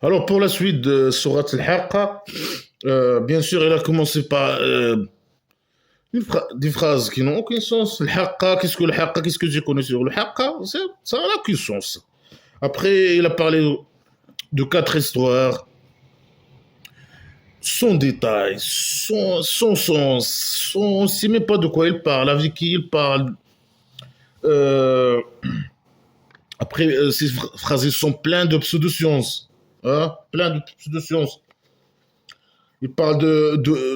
Alors, pour la suite de Surat al-Haqqa, bien sûr, il a commencé par des phrases qui n'ont aucun sens. Le Haqqa, qu'est-ce que le Haqqa? Qu'est-ce que j'ai connu sur le Haqqa? Ça n'a aucun sens. Après, il a parlé de quatre histoires, sans détail, sans sens, on ne sait même pas de quoi il parle, avec qui il parle. Euh, Après, ces phrases sont pleines de pseudosciences. Hein, plein de pseudosciences. Il parle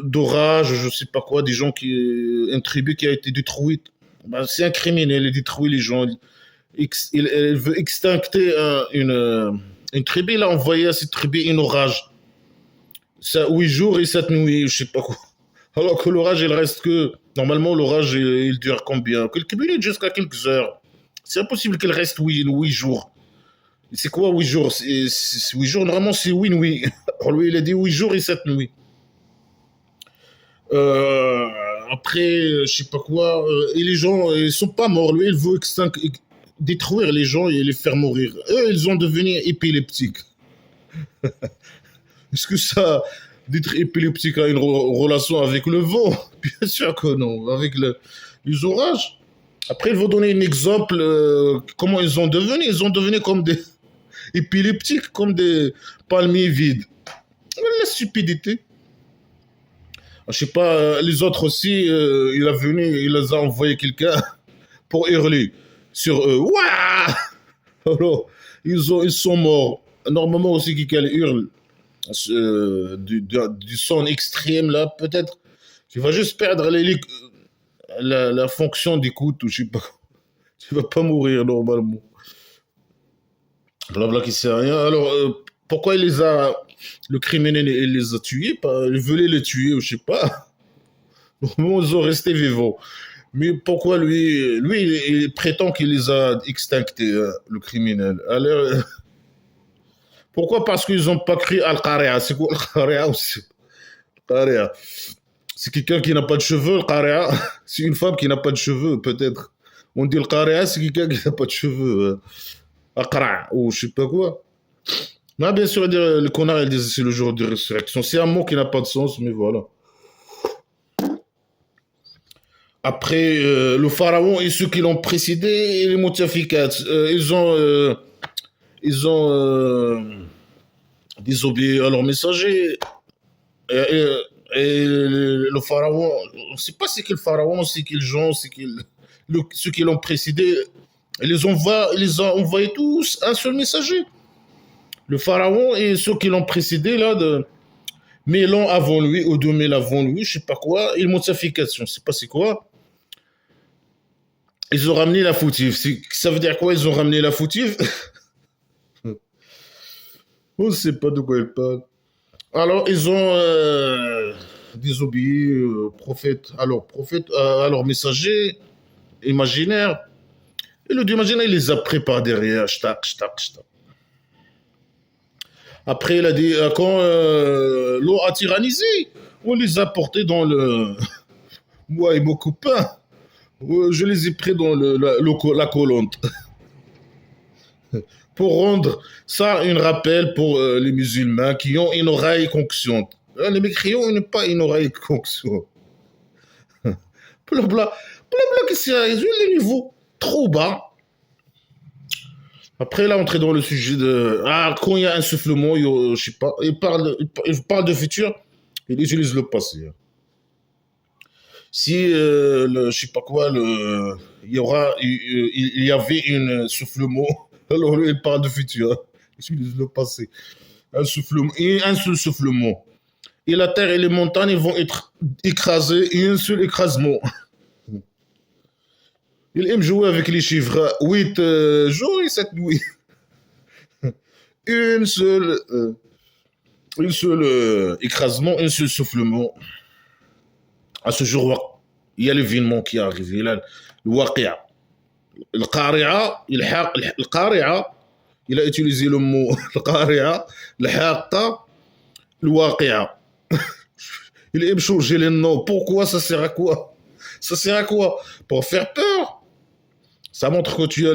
d'orage, je sais pas quoi, des gens qui, une tribu qui a été détruite. Ben, c'est un criminel, il détruit les gens. Il veut extincter une tribu, il a envoyé à cette tribu une orage. Ça, 8 jours et 7 nuits, je sais pas quoi. Alors que l'orage, il reste que. Normalement, l'orage, il dure combien? Quelques minutes jusqu'à quelques heures. C'est impossible qu'il reste 8 jours. C'est quoi 8 jours? 8 jours, normalement, c'est 8 nuits. Alors lui, il a dit 8 jours et 7 nuits. Euh, Après, je sais pas quoi. Et les gens, ils sont pas morts. Lui, il veut détruire les gens et les faire mourir. Eux, ils ont devenu épileptiques. Est-ce que ça, d'être épileptique a une relation avec le vent? Bien sûr que non. Avec les orages. Après, il faut donner un exemple. Comment ils ont devenu? Ils ont devenu comme des épileptiques, comme des palmiers vides. La stupidité. Je sais pas, les autres aussi, il les a envoyé quelqu'un pour hurler sur eux. Ouah. Alors, ils sont morts. Normalement aussi, quelqu'un hurle du son extrême, là, peut-être. Tu vas juste perdre la fonction d'écoute, ou je sais pas. Tu vas pas mourir normalement. Blabla qui sait rien. Alors, pourquoi le criminel, il les a tués? Il voulait les tuer, ou je sais pas. Normalement, ils ont resté vivants. Mais pourquoi lui, il prétend qu'il les a extinctés, le criminel. Alors, pourquoi? Parce qu'ils n'ont pas crié Al-Qaria. C'est quoi Al-Qaria aussi? Qaria. C'est quelqu'un qui n'a pas de cheveux, le Qaria. C'est une femme qui n'a pas de cheveux, peut-être. On dit le Qaria, c'est quelqu'un qui n'a pas de cheveux. Aqra, ou je sais pas quoi. Mais bien sûr, le connard, il dit c'est le jour de résurrection. C'est un mot qui n'a pas de sens, mais voilà. Après, le pharaon et ceux qui l'ont précédé, les motificat, ils ont désobéi à leur messager. Et, et- et le pharaon, on ne sait pas c'est quel pharaon, c'est quel gens, ceux qui l'ont précédé, ils les ont envoyés tous un seul messager. Le pharaon et ceux qui l'ont précédé, là, de 1000 ans avant lui, ou 2000 avant lui, je sais pas quoi, et motification, je sais pas c'est quoi. Ils ont ramené la fautive. Ça veut dire quoi? Ils ont ramené la fautive? On ne sait pas de quoi ils parlent. Alors, ils ont désobéi prophète, à leur messager imaginaire. Et le dieu imaginaire, il les a pris par derrière. Shtak, shtak, shtak. Après, il a dit, quand l'eau a tyrannisé, on les a portés dans le... Moi et mon copain, je les ai pris dans la colonne. Pour rendre ça un rappel pour les musulmans qui ont une oreille consciente. Les mécréants n'ont pas une oreille consciente. Blabla, blabla, qui c'est le niveau trop bas. Après, là, entrer dans le sujet de. Ah, quand il y a un soufflement, je sais pas, il parle de futur, il utilise le passé. Si, je sais pas quoi, il y avait un soufflement, alors lui, il parle de futur, il utilise le passé. Un soufflement, et un seul soufflement. Et la terre et les montagnes vont être écrasées et un seul écrasement. Il aime jouer avec les chiffres. 8 jours et 7 nuits. Une seule, une seule écrasement, un seul soufflement. À ce jour, il y a l'événement qui est arrivé. Là, le waqia. Le qari'a, il a utilisé le mot le qari'a, le haqqa, le waqia. Il aime changer les noms. Pourquoi? Ça sert à quoi? Ça sert à quoi? Pour faire peur? Ça montre que tu as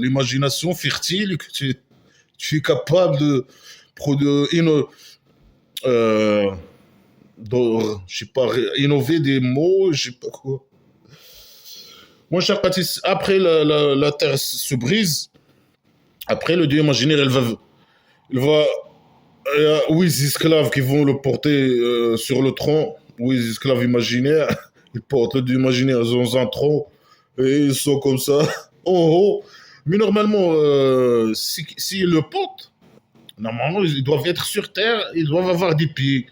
l'imagination fertile et que tu es capable de euh, je sais pas, innover des mots, je sais pas quoi. Mon cher Baptiste, après la terre se brise, après le dieu imaginaire, il va, il y a 8 esclaves qui vont le porter sur le tronc, 8 esclaves imaginaires, ils portent le dieu imaginaire dans un tronc, et ils sont comme ça, en haut. Mais normalement, si le portent, normalement, ils doivent être sur terre, ils doivent avoir des pieds.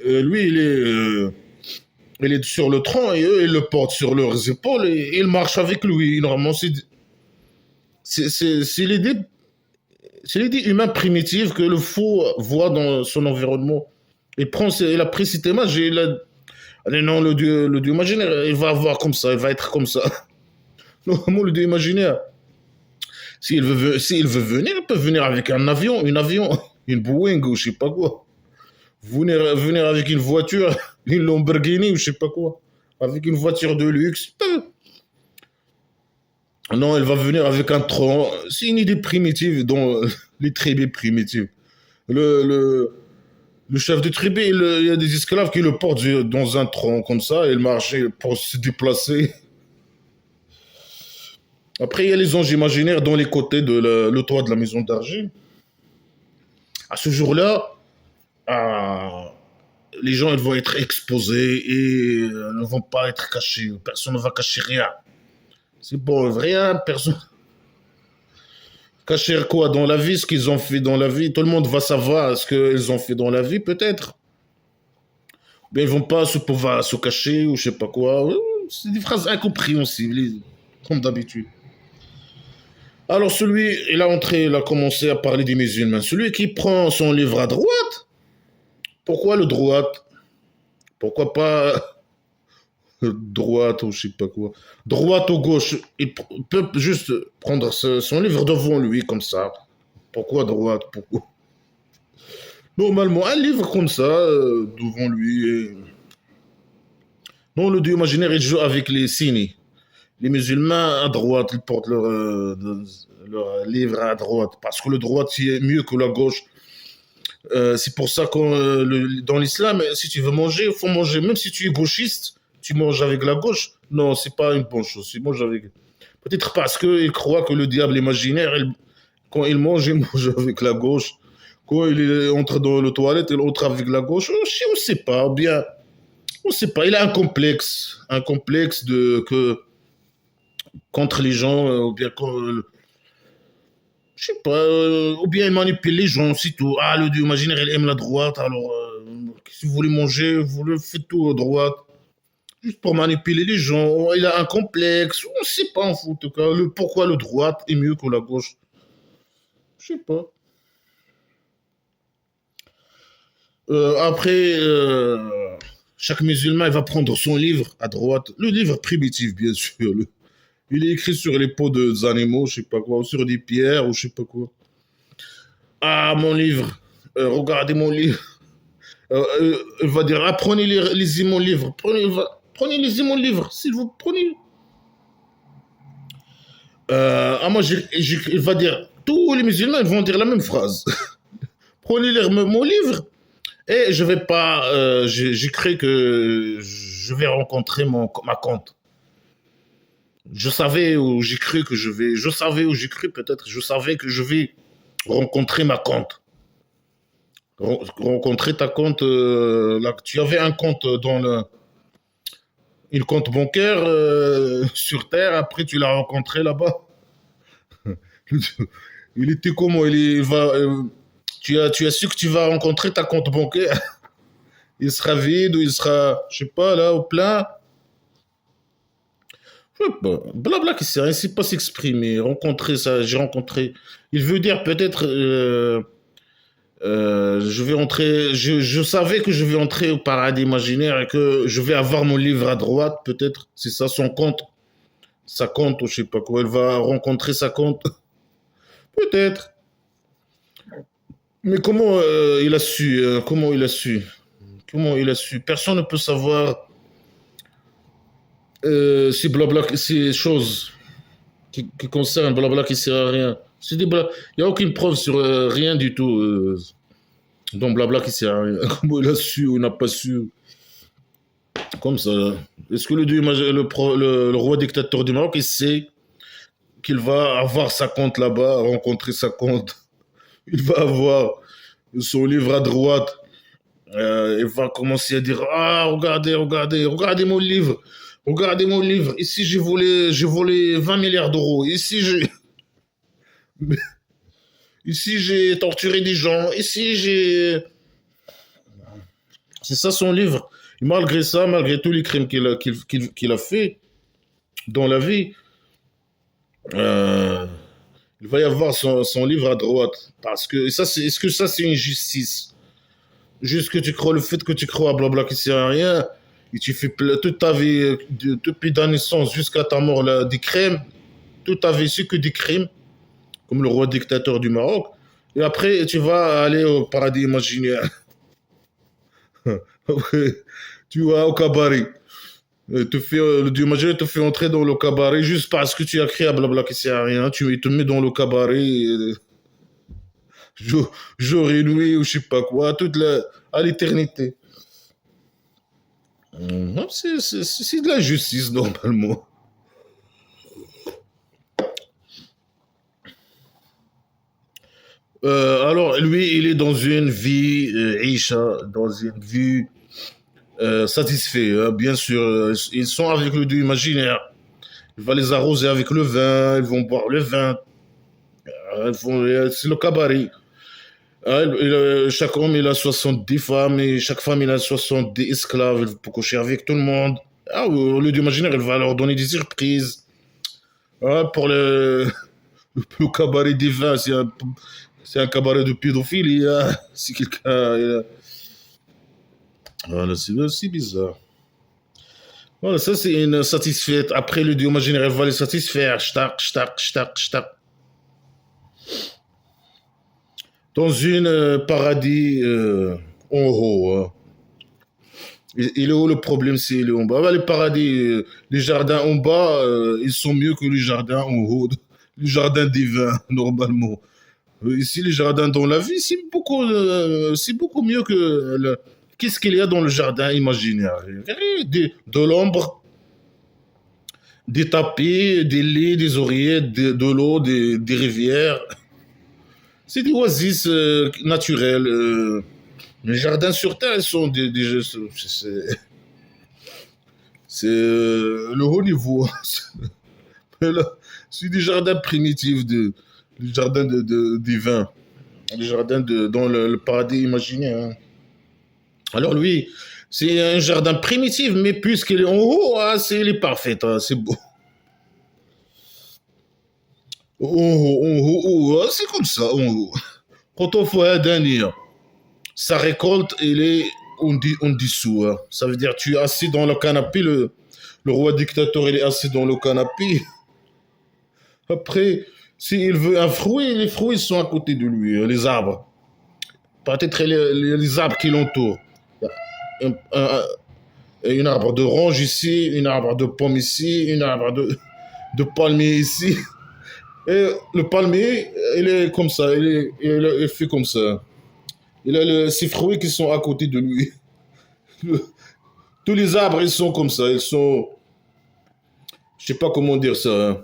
Lui, il est sur le tronc et eux, ils le portent sur leurs épaules et ils marchent avec lui. Normalement, c'est l'idée, c'est l'idée humaine primitive que le fou voit dans son environnement. Il a pris cette image et allez, non, le dieu imaginaire, il va avoir comme ça, il va être comme ça. Normalement, le dieu imaginaire, s'il veut venir, il peut venir avec un avion, une Boeing ou je sais pas quoi. Venir avec une voiture, une Lamborghini ou je sais pas quoi. Avec une voiture de luxe. Non, elle va venir avec un tronc. C'est une idée primitive dans les tribus primitives. Le, le, le chef de tribu, il y a des esclaves qui le portent dans un tronc comme ça, et il marche pour se déplacer. Après, il y a les anges imaginaires dans les côtés de le toit de la maison d'argile. À ce jour-là, ah, les gens ils vont être exposés et ne vont pas être cachés. Personne ne va cacher rien. C'est bon, rien, personne. Cacher quoi dans la vie, ce qu'ils ont fait dans la vie. Tout le monde va savoir ce qu'ils ont fait dans la vie, peut-être. Mais ils vont pas se pouvoir se cacher ou je sais pas quoi. C'est des phrases incompréhensibles, comme d'habitude. Alors celui, il a commencé à parler des musulmans. Celui qui prend son livre à droite, pourquoi le droite? Pourquoi pas droite ou je sais pas quoi. Droite ou gauche, il peut juste prendre son livre devant lui comme ça. Pourquoi droite? Pourquoi? Normalement, un livre comme ça, devant lui. Non, le dieu imaginaire, il joue avec les signes. Les musulmans à droite, ils portent leur livre à droite. Parce que le droite, c'est mieux que la gauche. C'est pour ça que dans l'islam, si tu veux manger, il faut manger. Même si tu es gauchiste, tu manges avec la gauche. Non, c'est pas une bonne chose. Tu manges avec. Peut-être parce qu'il croit que le diable imaginaire, quand il mange avec la gauche. Quand entre dans le toilette, il entre avec la gauche. On ne sait pas. Bien, on ne sait pas. Il a un complexe contre les gens, ou bien je sais pas, ou bien il manipule les gens, c'est tout. Ah, le dieu imaginaire, il aime la droite, alors si vous voulez manger, vous le faites tout à droite. Juste pour manipuler les gens. Il a un complexe. On ne sait pas, en tout cas, pourquoi le droite est mieux que la gauche. Je sais pas. Après, chaque musulman il va prendre son livre à droite. Le livre primitif, bien sûr. Il est écrit sur les peaux des animaux, je sais pas quoi, ou sur des pierres, ou je sais pas quoi. Ah, mon livre. Regardez mon livre. Il va dire, ah, prenez, lisez mon livre. Prenez, lisez mon livre. S'il vous prenez. Moi, il va dire, tous les musulmans ils vont dire la même phrase. Prenez mon livre. Et je vais pas. J'ai cru que je vais rencontrer ma compte. Je savais où j'ai cru que je vais. Je savais où j'ai cru peut-être. Je savais que je vais rencontrer ma compte. Rencontrer ta compte. Là, tu avais un compte dans une compte bancaire sur Terre. Après, tu l'as rencontré là-bas. Il était comment? Tu as su que tu vas rencontrer ta compte bancaire. Il sera vide ou il sera, je sais pas, là, au plein. Je sais pas. Blabla qui sait rien, il sait pas s'exprimer. Rencontrer ça, j'ai rencontré. Il veut dire peut-être, je vais entrer, je savais que je vais entrer au paradis imaginaire et que je vais avoir mon livre à droite, peut-être. C'est ça son compte. Sa compte, ou je sais pas quoi. Elle va rencontrer sa compte. Peut-être. Mais comment il a su comment il a su Comment il a su Personne ne peut savoir ces blabla, ces choses qui concernent blabla qui sert à rien. Il n'y a aucune preuve sur rien du tout. Donc, blabla qui sert à rien. Comment il a su ou n'a pas su. Comme ça. Est-ce que le roi dictateur du Maroc, il sait qu'il va avoir sa compte là-bas, rencontrer sa compte. Il va avoir son livre à droite. Il va commencer à dire, ah, regardez, regardez, regardez mon livre. Regardez mon livre. Ici, j'ai volé 20 milliards d'euros. Ici, j'ai torturé des gens. Ici, j'ai... C'est ça son livre. Et malgré ça, malgré tous les crimes qu'il a fait dans la vie, euh, il va y avoir son livre à droite. Parce que, est-ce que ça, c'est une justice? Juste que tu crois, le fait que tu crois à blabla qui sert à rien, et tu fais toute ta vie, depuis ta naissance jusqu'à ta mort, là, des crimes, toute ta vie, c'est que des crimes, comme le roi dictateur du Maroc. Et après, tu vas aller au paradis imaginaire. Après, tu vas au cabaret. Le dieu imaginaire te fait entrer dans le cabaret juste parce que tu as créé à blabla qui sert à rien. Il te met dans le cabaret. Jour et nuit ou je sais pas quoi, à l'éternité. C'est de la justice normalement. Alors lui, il est dans une vie, Isha, dans une vie satisfaite, hein. Bien sûr, ils sont avec le dieu imaginaire. Il va les arroser avec le vin, ils vont boire le vin. C'est le cabaret. Ah, chaque homme, il a 70 femmes et chaque femme, il a 70 esclaves. Il peut coucher avec tout le monde. Ah, au lieu d'imaginer, il va leur donner des surprises. Ah, pour le cabaret des vins, c'est un cabaret de pédophilie, hein. Si quelqu'un. Voilà, c'est bizarre. Voilà, ça, c'est une satisfaite. Après, le dieu imaginaire, il va les satisfaire. Shtak, shtak, shtak, shtak. Dans une paradis en haut, hein. Il est où le problème? C'est il est en bas. Bah, les paradis, les jardins en bas, ils sont mieux que les jardins en haut. Les jardins divins, normalement. Ici, les jardins dans la vie, c'est beaucoup mieux que qu'est-ce qu'il y a dans le jardin imaginaire? De l'ombre, des tapis, des lits, des oreillers, de l'eau, des rivières. C'est des oasis naturelles. Les jardins sur Terre, ils sont c'est le haut niveau. Mais là, c'est des jardins primitifs, des jardins divins, des jardins dans le paradis imaginaire, hein. Alors lui, c'est un jardin primitif, mais puisqu'il est en haut, ah, il est parfait, hein, c'est beau. C'est comme ça, en haut. Quand on fait un denier, sa récolte, on dessous, hein. Ça veut dire tu es assis dans le canapé, le roi dictateur, il est assis dans le canapé. Après, s'il veut un fruit, les fruits sont à côté de lui, hein, les arbres. Peut-être les arbres qui l'entourent. Un arbre d'orange ici, un arbre de pomme ici, un arbre de palmier ici. Et le palmier, il est comme ça, il fait comme ça. Il a ses fruits qui sont à côté de lui. Tous les arbres, ils sont comme ça, ils sont, je sais pas comment dire ça, hein.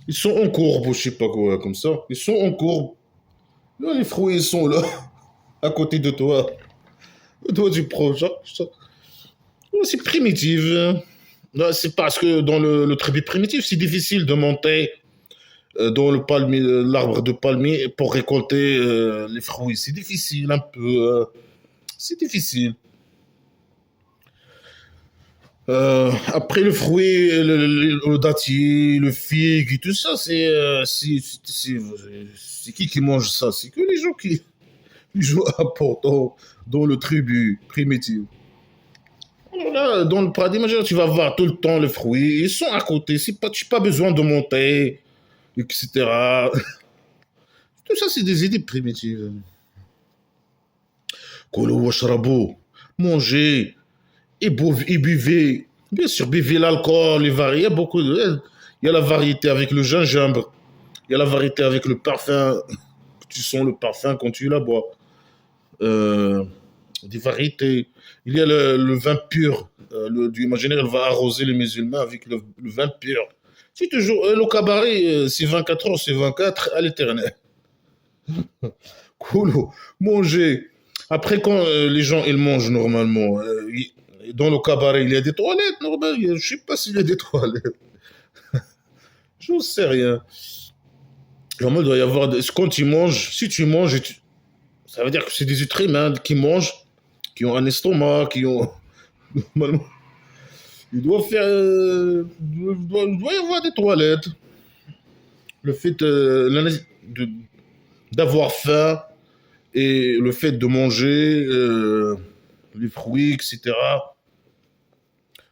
Ils sont en courbe, je sais pas quoi, comme ça. Ils sont en courbe. Là, les fruits, ils sont là, à côté de toi. Toi, tu prends ça. Ouais, c'est primitif, hein. Là, c'est parce que dans le tribu primitif, c'est difficile de monter dans l'arbre de palmier pour récolter les fruits. C'est difficile un peu. C'est difficile. Après le fruit, le dattier, le figue, et tout ça, c'est qui mange ça? C'est que les gens qui les gens importants dans le tribu primitif. Alors là, dans le paradis majeur, tu vas voir tout le temps les fruits. Ils sont à côté. Tu n'as pas besoin de monter, etc. Tout ça, c'est des idées primitives. Kolo washrabo, mangez et buvez. Bien sûr, buvez l'alcool, les variétés. Il y a beaucoup de... Il y a la variété avec le gingembre. Il y a la variété avec le parfum. tu sens le parfum quand tu la bois. Euh, des variétés. Il y a le vin pur. Le Dieu imaginaire, elle va arroser les musulmans avec le vin pur. Si toujours, le cabaret, c'est 24 heures, c'est 24 à l'éternel. Cool. Manger. Après, quand les gens ils mangent normalement, dans le cabaret, il y a des toilettes, normal. Je ne sais pas s'il y a des toilettes. Je ne sais rien. Normalement, il doit y avoir. Quand tu manges, si tu manges, ça veut dire que c'est des êtres humains qui mangent, qui ont un estomac, qui ont. Normalement, il doit faire. Il doit y avoir des toilettes. Le fait d'avoir faim et le fait de manger les fruits, etc.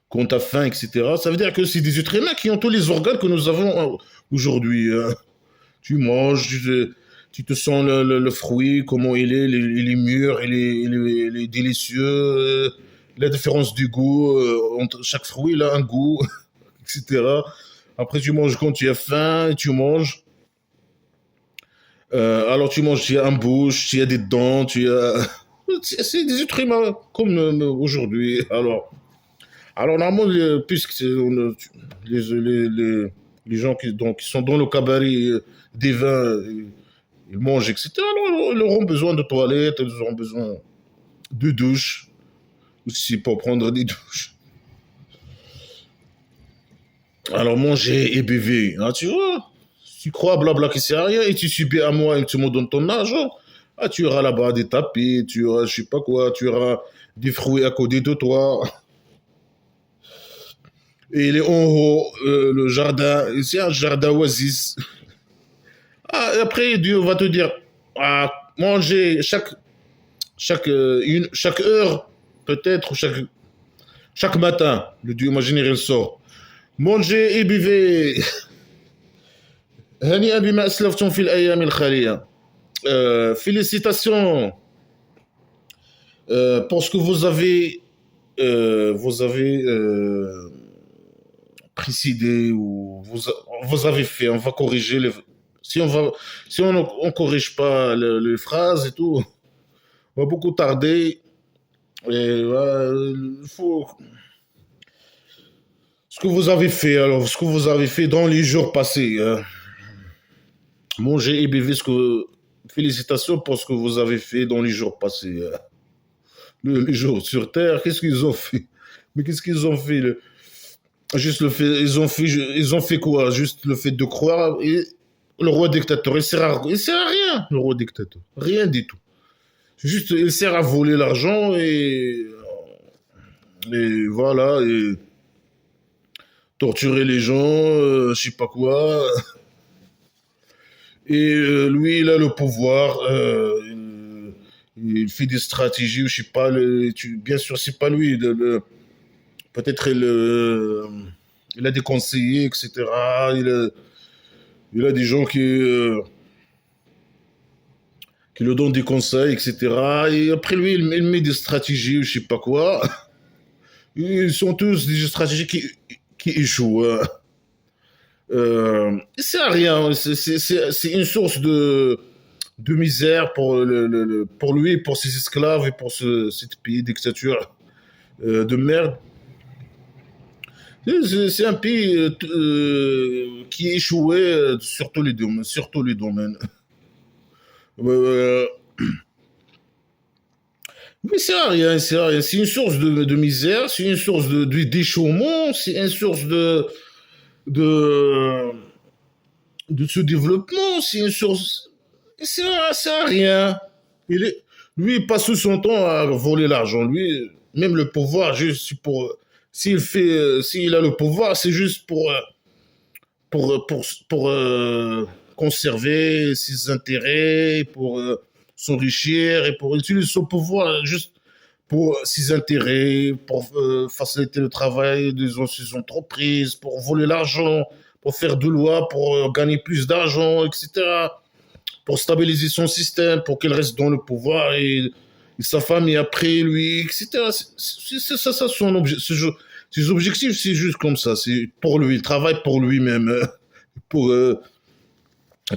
Quand tu as faim, etc. Ça veut dire que c'est des êtres humains qui ont tous les organes que nous avons aujourd'hui. Tu manges, tu te sens le fruit, comment il est mûr, il est délicieux. La différence du goût, entre chaque fruit, il a un goût, etc. Après, tu manges quand tu as faim, tu manges. Alors, tu manges, tu as un bouche, tu as des dents, tu as. C'est des êtres humains, comme aujourd'hui. Alors normalement, puisque les gens qui sont dans le cabaret des vins, ils mangent, etc., alors, ils auront besoin de toilettes, ils auront besoin de douches, aussi pour prendre des douches. Alors manger et buvez, hein, tu vois. Tu crois blabla qui sert à rien et tu subis à moi et tu me donnes ton argent. Ah, tu auras là-bas des tapis, tu auras je sais pas quoi, tu auras des fruits à côté de toi. Et il est en haut, le jardin, c'est un jardin oasis. Ah, et après, Dieu va te dire, ah, manger chaque heure, peut-être, chaque matin, le Dieu imaginaire, il sort. Mangez et buvez. هنيئا بما أسلفتم في الأيام الخالية. Félicitations pour ce que vous avez précédé ou vous avez fait. On va corriger si on corrige pas les phrases et tout, on va beaucoup tarder. Et voilà, il faut ce que vous avez fait. Alors, ce que vous avez fait dans les jours passés. Manger et buvez félicitations pour ce que vous avez fait dans les jours passés. Les jours sur Terre, qu'est-ce qu'ils ont fait? Mais qu'est-ce qu'ils ont fait? Juste le fait, ils ont fait quoi? Juste le fait de croire. Et le roi dictateur, il sert à rien, le roi dictateur. Rien du tout. Juste, il sert à voler l'argent et voilà, et torturer les gens, je sais pas quoi. Et lui, il a le pouvoir. Il fait des stratégies, je sais pas. Bien sûr, c'est pas lui. Peut-être il a des conseillers, etc. Il a des gens qui le donnent des conseils, etc. Et après lui, il met des stratégies, je sais pas quoi. Ils sont tous des stratégies qui échouent. C'est à rien. C'est une source de misère pour lui, pour ses esclaves et pour cet pays dictature de merde. C'est un pays qui échouait sur tous les domaines. Sur tous les domaines. Euh, mais c'est à rien, c'est à rien. C'est une source de misère, c'est une source d'échouement, c'est une source de, de ce développement, c'est une source. C'est à rien. Lui, il passe tout son temps à voler l'argent. Lui, même le pouvoir, juste pour. S'il a le pouvoir, c'est juste pour conserver ses intérêts, pour s'enrichir et pour utiliser son pouvoir juste pour ses intérêts, pour faciliter le travail des ses entreprises, pour voler l'argent, pour faire de lois, pour gagner plus d'argent, etc. Pour stabiliser son système, pour qu'il reste dans le pouvoir et sa famille après lui, etc. C'est ça son ses objectifs, c'est juste comme ça. C'est pour lui, il travaille pour lui-même, pour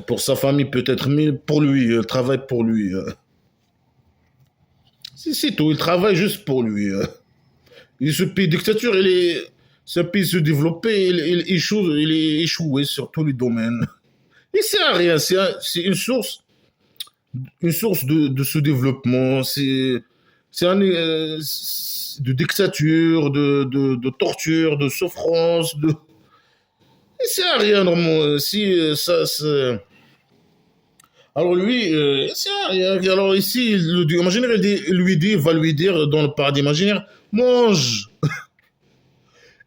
pour sa famille peut-être, mais pour lui, il travaille pour lui. C'est tout, il travaille juste pour lui. Et ce pays dictature, c'est un pays sous-développé, il échoue, il est échoué sur tous les domaines. Et c'est à rien, c'est une source de sous-développement, de dictature, de torture, de souffrance, et c'est à rien normalement. Si alors lui, c'est à rien. Alors ici, imaginaire, il va lui dire dans le paradis imaginaire, mange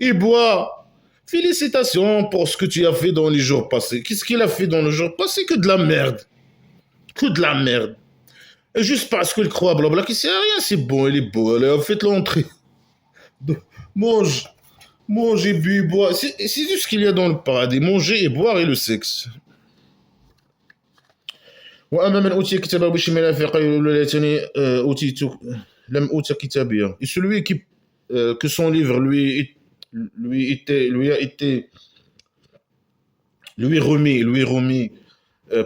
et bois. Félicitations pour ce que tu as fait dans les jours passés. Qu'est-ce qu'il a fait dans les jours passés? Que de la merde. Que de la merde. Et juste parce qu'il croit, blabla, qui sert à rien, c'est bon, il est beau. Allez, faites l'entrée. Mange, mange et bu, bois. C'est tout ce qu'il y a dans le paradis. Manger et boire et le sexe. وأما من أوتي كتابه بشماله فيقول له ليتني أوتيت لم أوت كتابيه. Et celui que son livre lui a été lui remis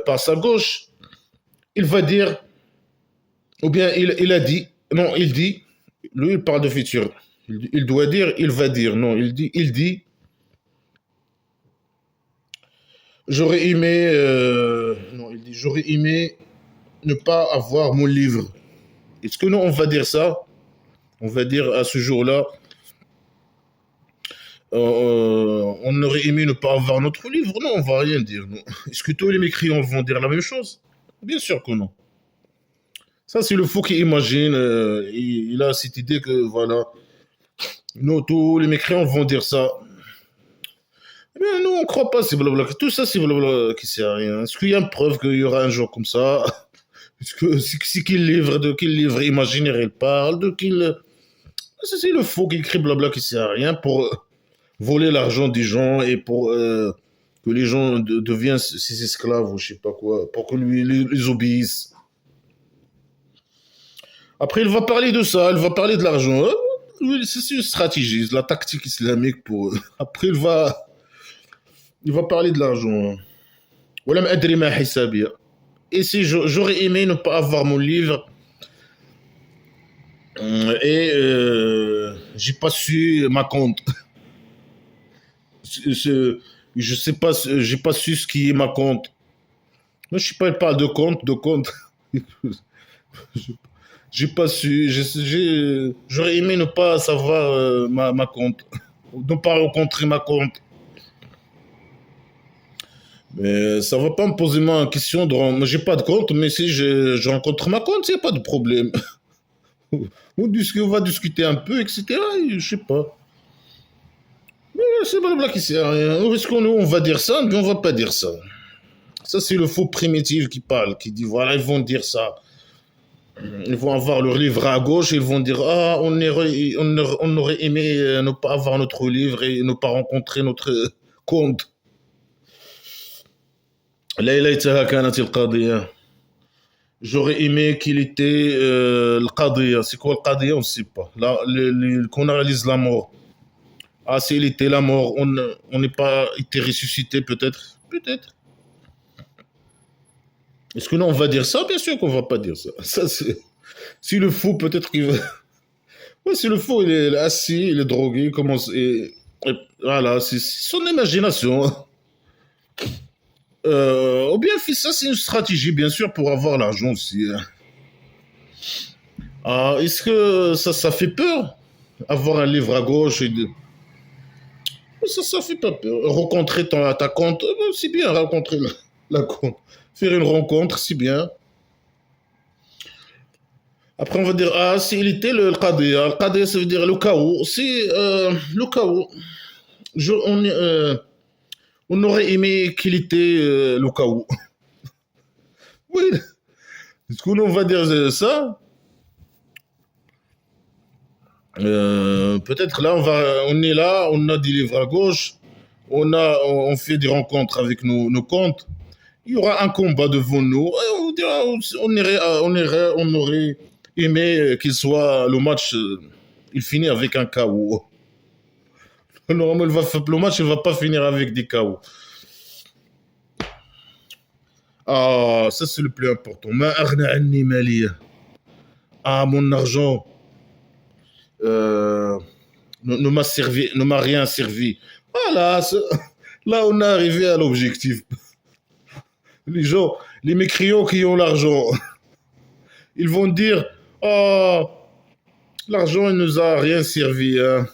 par sa gauche, il va dire, ou bien il a dit, non, il dit, lui il parle de futur, il doit dire, il va dire, non, il dit, j'aurais aimé, non, il dit, j'aurais aimé ne pas avoir mon livre. Est-ce que nous, on va dire ça? On va dire à ce jour-là, on aurait aimé ne pas avoir notre livre? Non, on va rien dire. Non. Est-ce que tous les mécréants vont dire la même chose? Bien sûr que non. Ça, c'est le fou qui imagine. Il a cette idée que, voilà, nous, tous les mécréants vont dire ça. Mais nous, on ne croit pas, c'est blablabla. Tout ça, c'est blablabla qui sert à rien. Est-ce qu'il y a une preuve qu'il y aura un jour comme ça? Est-ce que c'est de quel livre imaginaire il parle? C'est le faux qui écrit blabla qui sert à rien pour voler l'argent des gens et pour que les gens deviennent ses esclaves ou je sais pas quoi, pour que lui les obéissent. Après, il va parler de ça, il va parler de l'argent. C'est une stratégie, la tactique islamique pour. Après, il va parler de l'argent. ولم أدري ما حسابي. Et si j'aurais aimé ne pas avoir mon livre et j'ai pas su ma compte. Je sais pas, j'ai pas su ce qui est ma compte. Moi, je sais pas, il parle de compte. J'ai pas su, j'aurais aimé ne pas savoir ma compte, ne pas rencontrer ma compte. Mais ça va pas me poser ma question moi, j'ai pas de compte, mais si je rencontre ma compte, il n'y a pas de problème. On va discuter un peu, etc. Et je sais pas. C'est blabla qui sert à rien. Est-ce qu'on on va dire ça, mais on va pas dire ça. Ça, c'est le faux primitif qui parle, qui dit voilà, ils vont dire ça. Ils vont avoir leur livre à gauche, ils vont dire ah, on aurait aimé ne pas avoir notre livre et ne pas rencontrer notre compte. لا ليتها كانت القضية. J'aurais aimé qu'il était le qadiyya. C'est quoi le qadiyya? On ne sait pas. Là, qu'on analyse la mort. Ah, s'il était la mort, on n'est pas été ressuscité peut-être. Peut-être. Est-ce que nous, on va dire ça? Bien sûr qu'on va pas dire ça. Ça c'est... Si le fou, peut-être qu'il va... Ouais, si le fou, il est assis, il est drogué, il commence... et voilà, c'est son imagination. Ou bien, ça, c'est une stratégie, bien sûr, pour avoir l'argent aussi. Ah, est-ce que ça fait peur? Avoir un livre à gauche et de... Ça fait pas peur. Rencontrer ta compte, c'est bien, rencontrer la compte. Faire une rencontre, c'est bien. Après, on va dire, ah, s'il était le qadiyya. Le qadiyya, ça veut dire le chaos. C'est le chaos. Je, on, on aurait aimé qu'il était le chaos. Oui. Est-ce qu'on va dire ça? Peut-être là, on est là, on a des livres à gauche, on fait des rencontres avec nos comptes. Il y aura un combat devant nous. On aurait aimé qu'il soit le match, il finit avec un KO. Normalement, le match ne va pas finir avec des KO. Ah, ça c'est le plus important. Ma aghna anni maliya. Ah, mon argent euh, ne m'a servi, ne m'a rien servi. Voilà, là on est arrivé à l'objectif. Les gens, les mécréants qui ont l'argent, ils vont dire, oh, l'argent il nous a rien servi, hein.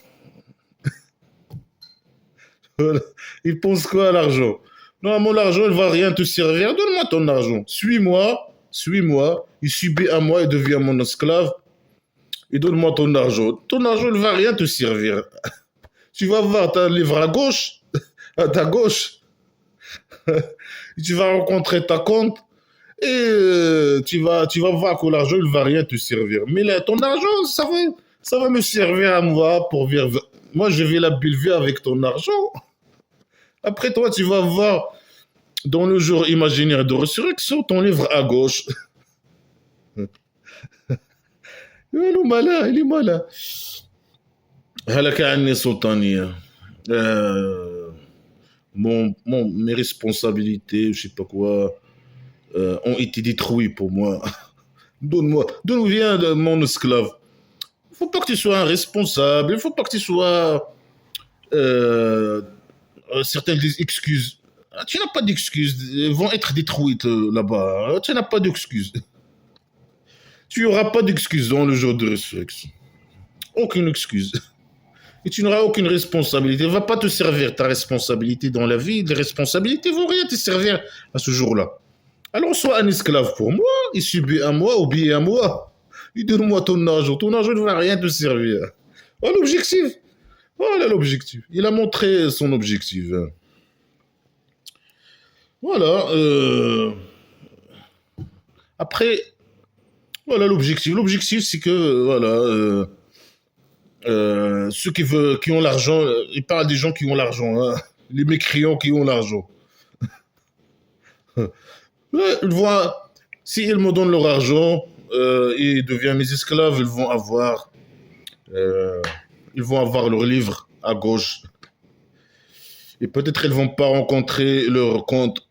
Ils pensent quoi à l'argent? Non, mon argent, il va rien te servir. Donne-moi ton argent. Suis-moi, suis-moi. Il subit à moi et devient mon esclave. Et donne-moi ton argent. Ton argent, il va rien te servir. Tu vas voir ta livre à gauche, à ta gauche. Tu vas rencontrer ta compte et tu vas voir que l'argent, il va rien te servir. Mais là, ton argent, ça va me servir à moi pour vivre. Moi, je vais la belle vie avec ton argent. Après, toi, tu vas voir dans le jour imaginaire de résurrection ton livre à gauche. Il est malin, il est malin. هلك عني سلطانية. Euh, mes responsabilités, je sais pas quoi, ont été détruites pour moi. Donne-moi, d'où vient mon esclave? Il faut pas que tu sois un responsable, il faut pas que tu sois certaines excuses. Ah, tu n'as pas d'excuses, elles vont être détruites là-bas. Tu n'as pas d'excuses. Tu n'auras pas d'excuses dans le jour de résurrection. Aucune excuse. Et tu n'auras aucune responsabilité. Ne va pas te servir ta responsabilité dans la vie. Les responsabilités ne vont rien te servir à ce jour-là. Alors sois un esclave pour moi, il subit à moi, obéis à moi. Et donne-moi ton argent. Ton argent ne va rien te servir. Voilà l'objectif. Voilà l'objectif. Il a montré son objectif. Voilà. Après, voilà l'objectif. L'objectif, c'est que, voilà, ceux qui ont l'argent, il parle des gens qui ont l'argent, hein, les mécréants qui ont l'argent. Ouais, ils vont, s'ils me donnent leur argent et deviennent mes esclaves, euh, ils vont avoir leur livre à gauche. Et peut-être ils vont pas rencontrer leur compte,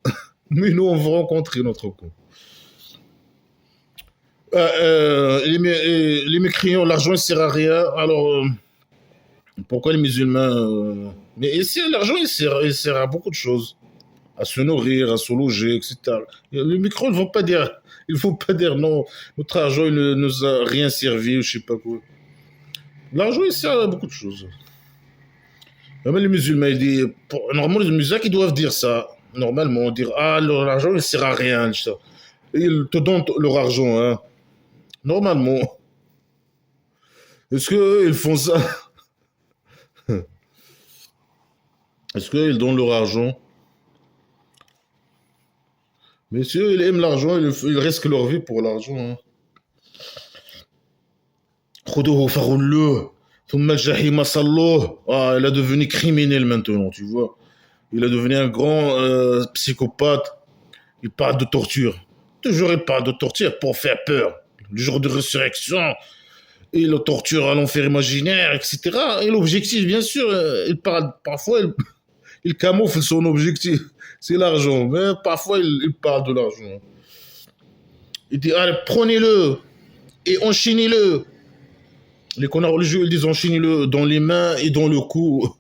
mais nous on va rencontrer notre compte. Les mécréants, l'argent ne sert à rien. Alors pourquoi les musulmans mais ici, l'argent il sert à beaucoup de choses, à se nourrir, à se loger, etc. Les micros ne vont pas dire, il faut pas dire non, notre argent il ne nous a rien servi, je sais pas quoi. L'argent il sert à beaucoup de choses. Même les musulmans, ils disent, normalement les musulmans qui doivent dire ça, normalement, dire ah l'argent il sert à rien, ça. Ils te donnent leur argent, hein. Normalement. Est-ce qu'ils font ça? Est-ce qu'ils donnent leur argent? Messieurs, ils aiment l'argent, ils risquent leur vie pour l'argent, hein. خذوه فغلوه ثم الجحيم صلوه. Ah, il est devenu criminel maintenant, tu vois. Il est devenu un grand psychopathe. Il parle de torture. Toujours il parle de torture pour faire peur. Le jour de résurrection, et la torture à l'enfer imaginaire, etc. Et l'objectif, bien sûr, il parle parfois, il camoufle son objectif, c'est l'argent. Mais parfois, il parle de l'argent. Il dit, allez, prenez-le et enchaînez-le. Les connards religieux, ils disent enchaînez-le dans les mains et dans le cou.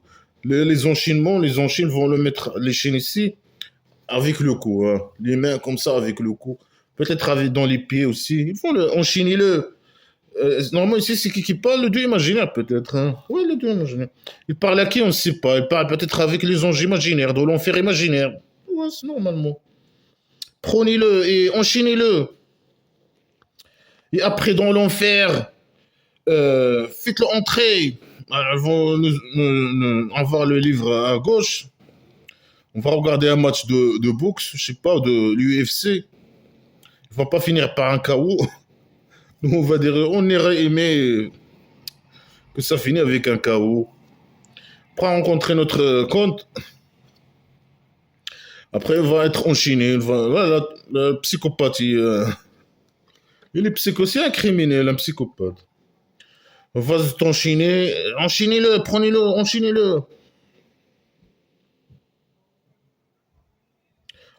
Les enchaînements, les enchaînes vont le mettre, les chaînes ici, avec le cou, hein. Les mains comme ça, avec le cou. Peut-être dans les pieds aussi. Ils vont enchaîner-le. Normalement, ici, c'est qui parle? Le dieu imaginaire, peut-être, hein. Oui, le dieu imaginaire. Il parle à qui? On ne sait pas. Il parle peut-être avec les anges imaginaires, de l'enfer imaginaire. Ouais, c'est normalement. Prenez-le et enchaînez-le. Et après, dans l'enfer, faites-le entrer. Alors, ils vont avoir le livre à gauche. On va regarder un match de boxe, je sais pas, de l'UFC. Il va pas finir par un KO. Nous, on va dire, on aurait aimé que ça finisse avec un KO. Après rencontrer notre compte. Après, il va être enchaîné. Voilà, la psychopathie. Il est c'est un criminel, un psychopathe. On va t'enchaîner. Enchaînez-le, prenez-le, enchaînez-le.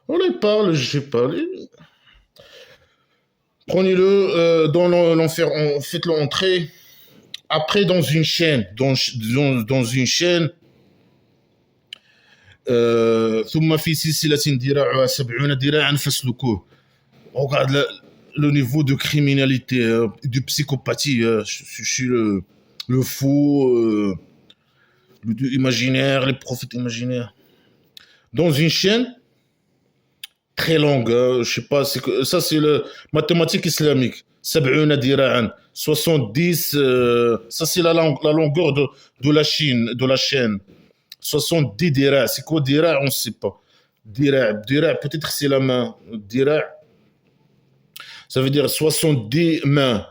Voilà, il parle, je sais pas. Prenez-le dans l'enfer, faites-le entrer. Après, dans une chaîne, dans une chaîne, ثم في سلسلة ذراعها 70 ذراعا فاسلكوه. Regarde le niveau de criminalité, de psychopathie chez le fou, imaginaire, les prophètes imaginaires. Dans une chaîne très longue, je sais pas, ça c'est le mathématique islamique. 70 ذراعا, 70, ça c'est la longueur de la chaîne. 70 dira. C'est quoi dira? On ne sait pas. Dira, peut-être c'est la main. Dira, ça veut dire 70 mains.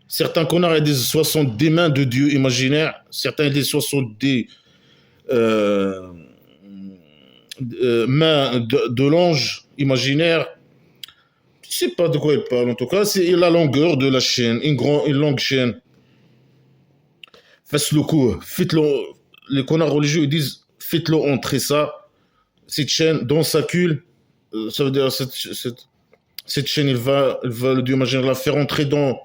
Certains connards disent 70 mains de Dieu imaginaire. Certains disent 70 euh, mains de l'ange imaginaire. Je ne sais pas de quoi il parle. En tout cas, c'est la longueur de la chaîne. Une longue chaîne. Faites le coup. Faites-le. Les connards religieux ils disent faites-le entrer cette chaîne dans sa cul. Ça veut dire cette chaîne, le Dieu imaginaire la faire entrer dans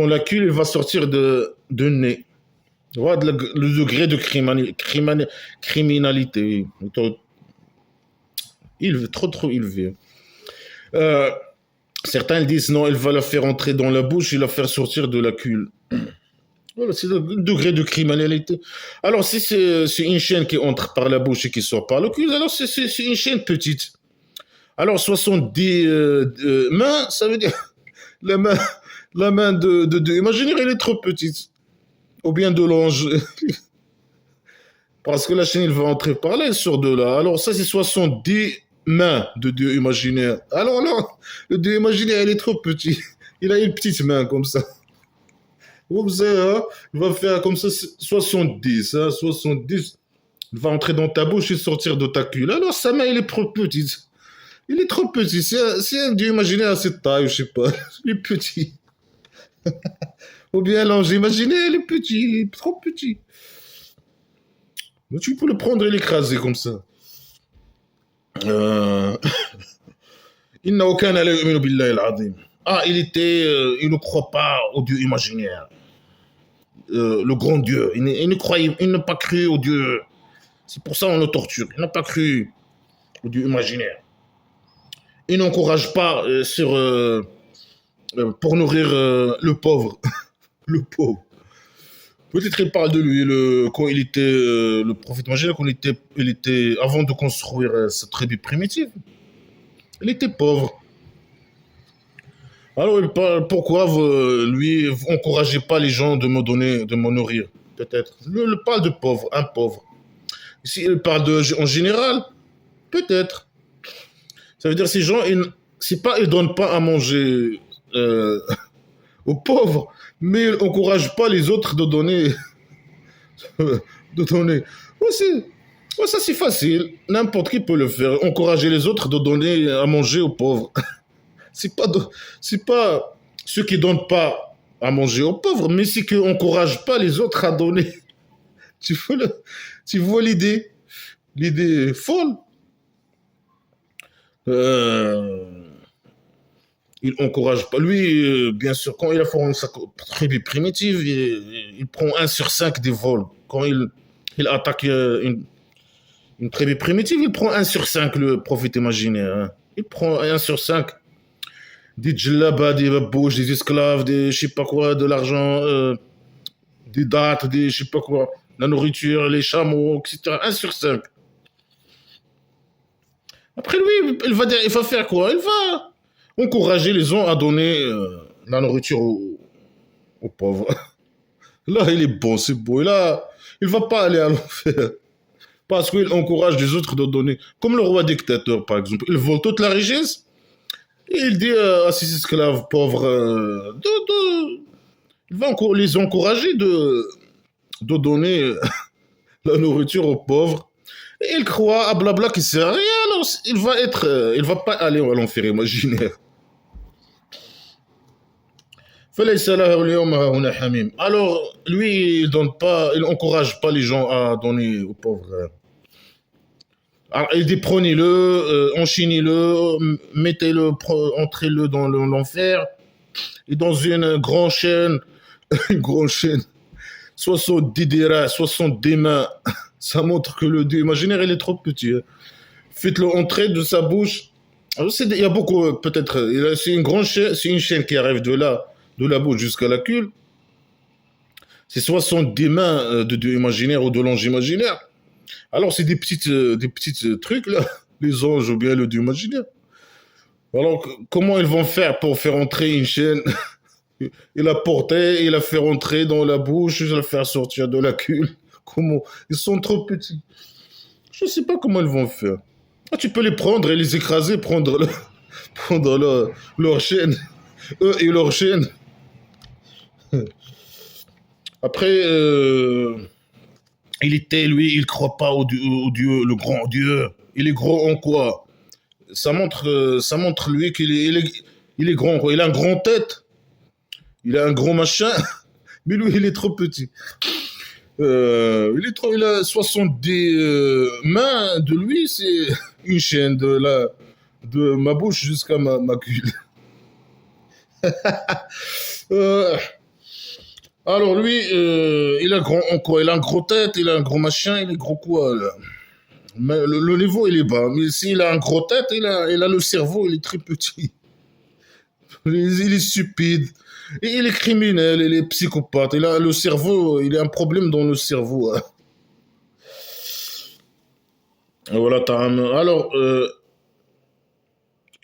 la cul, il va sortir de nez. Voilà le degré de criminalité. Trop élevé. Euh, Certains disent non, il va la faire entrer dans la bouche et la faire sortir de la cul. Voilà, c'est le degré de criminalité. Alors, si c'est une chaîne qui entre par la bouche et qui sort par le cul, alors c'est une chaîne petite. Alors, 70 mains, ça veut dire la main, la main de imaginaire, elle est trop petite. Ou bien de l'ange. Parce que la chaîne, elle va entrer par là, elle sort de là. Alors, ça, c'est 70 mains de Dieu imaginaire. Alors là, le Dieu imaginaire, il est trop petit. Il a une petite main comme ça. Vous savez, hein, il va faire comme ça 70, hein, 70. Il va entrer dans ta bouche et sortir de ta cul. Alors, sa main, il est trop petite. Il est trop petit. C'est un Dieu imaginaire à cette taille, je sais pas. Il est petit. Ou bien l'ange imaginaire, il est petit. Il est trop petit. Mais tu peux le prendre et l'écraser comme ça. Euh... إنه كان لا يؤمن بالله العظيم. Ah, il ne croit pas au Dieu imaginaire. Le grand Dieu. Il ne croyait, il n'a pas cru au Dieu. C'est pour ça qu'on le torture. Il n'a pas cru au Dieu imaginaire. Il n'encourage pas pour nourrir le pauvre. Le pauvre. Peut-être il parle de lui quand il était le prophète imaginaire, quand il était avant de construire sa tribu primitive. Il était pauvre. Alors il parle pourquoi lui encouragez pas les gens de me nourrir. Peut-être. Il parle de pauvre, un pauvre. Si il parle en général, peut-être. Ça veut dire ces gens, c'est pas ils donnent pas à manger aux pauvres, mais ils n'encouragent pas les autres de donner. De donner. Ouais, ça c'est facile. N'importe qui peut le faire. Encourager les autres de donner à manger aux pauvres. C'est pas, c'est pas ceux qui donnent pas à manger aux pauvres, mais c'est qui n'encouragent pas les autres à donner. Tu vois, tu vois l'idée? L'idée folle. Euh, il encourage pas. Lui, bien sûr, quand il a formé sa tribu primitive, il prend 1/5 des vols. Quand il attaque une tribu primitive, il prend 1/5 le prophète imaginaire. Hein. Il prend 1/5 des djellabas, des babouches, des esclaves, des je sais pas quoi, de l'argent, des dates, des je sais pas quoi, la nourriture, les chameaux, etc. 1/5. Après lui, il va faire quoi? Il va encourager les gens à donner la nourriture aux pauvres. Là, il est bon, c'est beau. Et là, il va pas aller à l'enfer. Parce qu'il encourage les autres de donner. Comme le roi dictateur, par exemple. Il vole toute la richesse. Et il dit à ses esclaves pauvres, il va les encourager de donner la nourriture aux pauvres. Et il croit à blabla qui sert à rien. Alors, il va pas aller à l'enfer imaginaire. Alors, lui, il donne pas, il encourage pas les gens à donner aux pauvres. Alors, il dit prenez-le, enchaînez-le, mettez-le, entrez-le dans l'enfer, et dans une grande chaîne, une grande chaîne, 70 dirhams, 70 mains, ça montre que le dieu imaginaire, il est trop petit. Hein. Faites-le entrer de sa bouche. Alors, il y a beaucoup, peut-être, c'est une grande chaîne, c'est une chaîne qui arrive de là, de la bouche jusqu'à la queue. C'est 70 mains de dieu imaginaire ou de l'ange imaginaire. Alors, c'est des petites trucs, là, les anges ou bien le dieu imaginaire. Alors, comment ils vont faire pour faire entrer une chaîne et la porter et la faire entrer dans la bouche et la faire sortir de la queue? Comment? Ils sont trop petits. Je ne sais pas comment ils vont faire. Ah, tu peux les prendre et les écraser, prendre leur chaîne, eux et leur chaîne. Après, lui, il croit pas au Dieu, le grand Dieu. Il est grand en quoi? Ça montre lui qu'il est, il est grand, quoi. Il a un grand tête, il a un gros machin, mais lui, il est trop petit. Il a 70 mains de lui, c'est une chaîne de ma bouche jusqu'à ma queue. Euh, alors lui, il a grand en quoi? Il a un gros tête, il a un gros machin, il est gros quoi là? Mais le niveau il est bas, mais s'il a un gros tête, il a le cerveau, il est très petit. Il est stupide. Et il est criminel, il est psychopathe. Il a le cerveau, il a un problème dans le cerveau. Hein. Voilà, alors,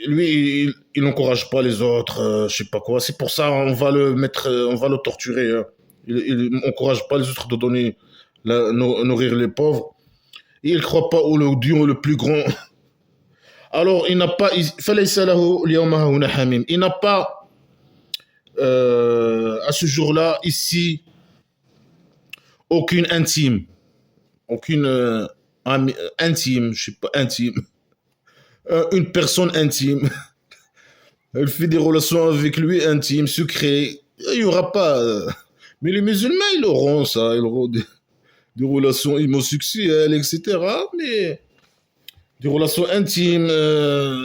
lui, il n'encourage pas les autres, je sais pas quoi. C'est pour ça, on va le mettre, on va le torturer. Hein. Il n'encourage pas les autres de donner, nourrir les pauvres. Et il ne croit pas au Dieu le plus grand. Alors, il n'a pas, il n'a pas, à ce jour-là, ici, aucune intime. Aucune intime, je sais pas, intime. Une personne intime. Elle fait des relations avec lui intimes, secrets. Il n'y aura pas. Mais les musulmans, ils auront ça. Ils auront des relations homosexuelles, etc. Mais des relations intimes,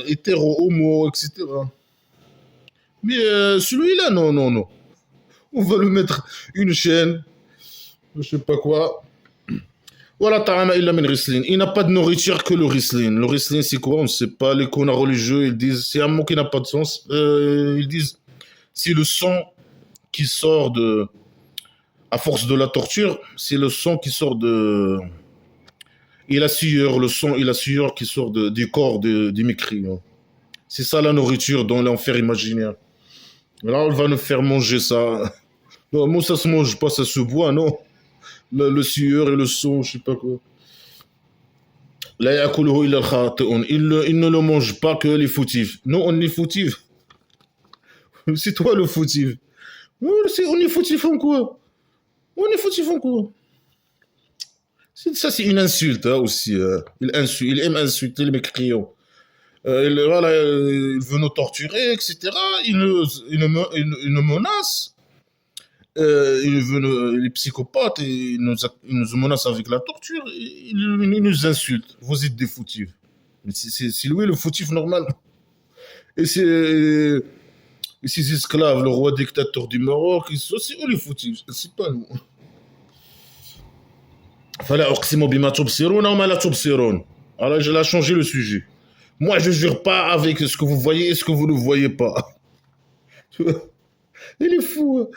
hétéro, homo, etc. Mais celui-là, non, non, non. On va lui mettre une chaîne, je sais pas quoi. Voilà, ta'ama illa min rislin. Il n'a pas de nourriture que le rislin. Le rislin, c'est quoi? On ne sait pas. Les connards religieux, ils disent, c'est un mot qui n'a pas de sens. Ils disent, c'est le sang qui sort à force de la torture, c'est le sang qui sort et la sueur, le sang et la sueur qui sort du corps des mécriants. C'est ça la nourriture dans l'enfer imaginaire. Là, on va nous faire manger ça. Non, moi, ça se mange pas, ça se boit, non? Le sueur et le sang, je sais pas quoi. La yakuluhu illa al-khati'un. Il ne le mange pas que les fautifs. Non, on est fautifs. C'est toi le fautif. On est fautif en quoi? On est fautif en quoi? Ça, c'est une insulte hein, aussi. Il aime insulter les mécréants. Voilà, il veut nous torturer, etc. Il nous menace. Il est psychopathe et il nous menace avec la torture. Il nous insulte. Vous êtes des fautifs. Mais c'est lui le fautif normal. Et ses esclaves, le roi dictateur du Maroc, c'est eux les fautifs. C'est pas nous. فلا أقسم بما تبصرون وما لا تبصرون. Alors, je l'ai changé le sujet. Moi, je jure pas avec ce que vous voyez et ce que vous ne voyez pas. Il est fou. Hein.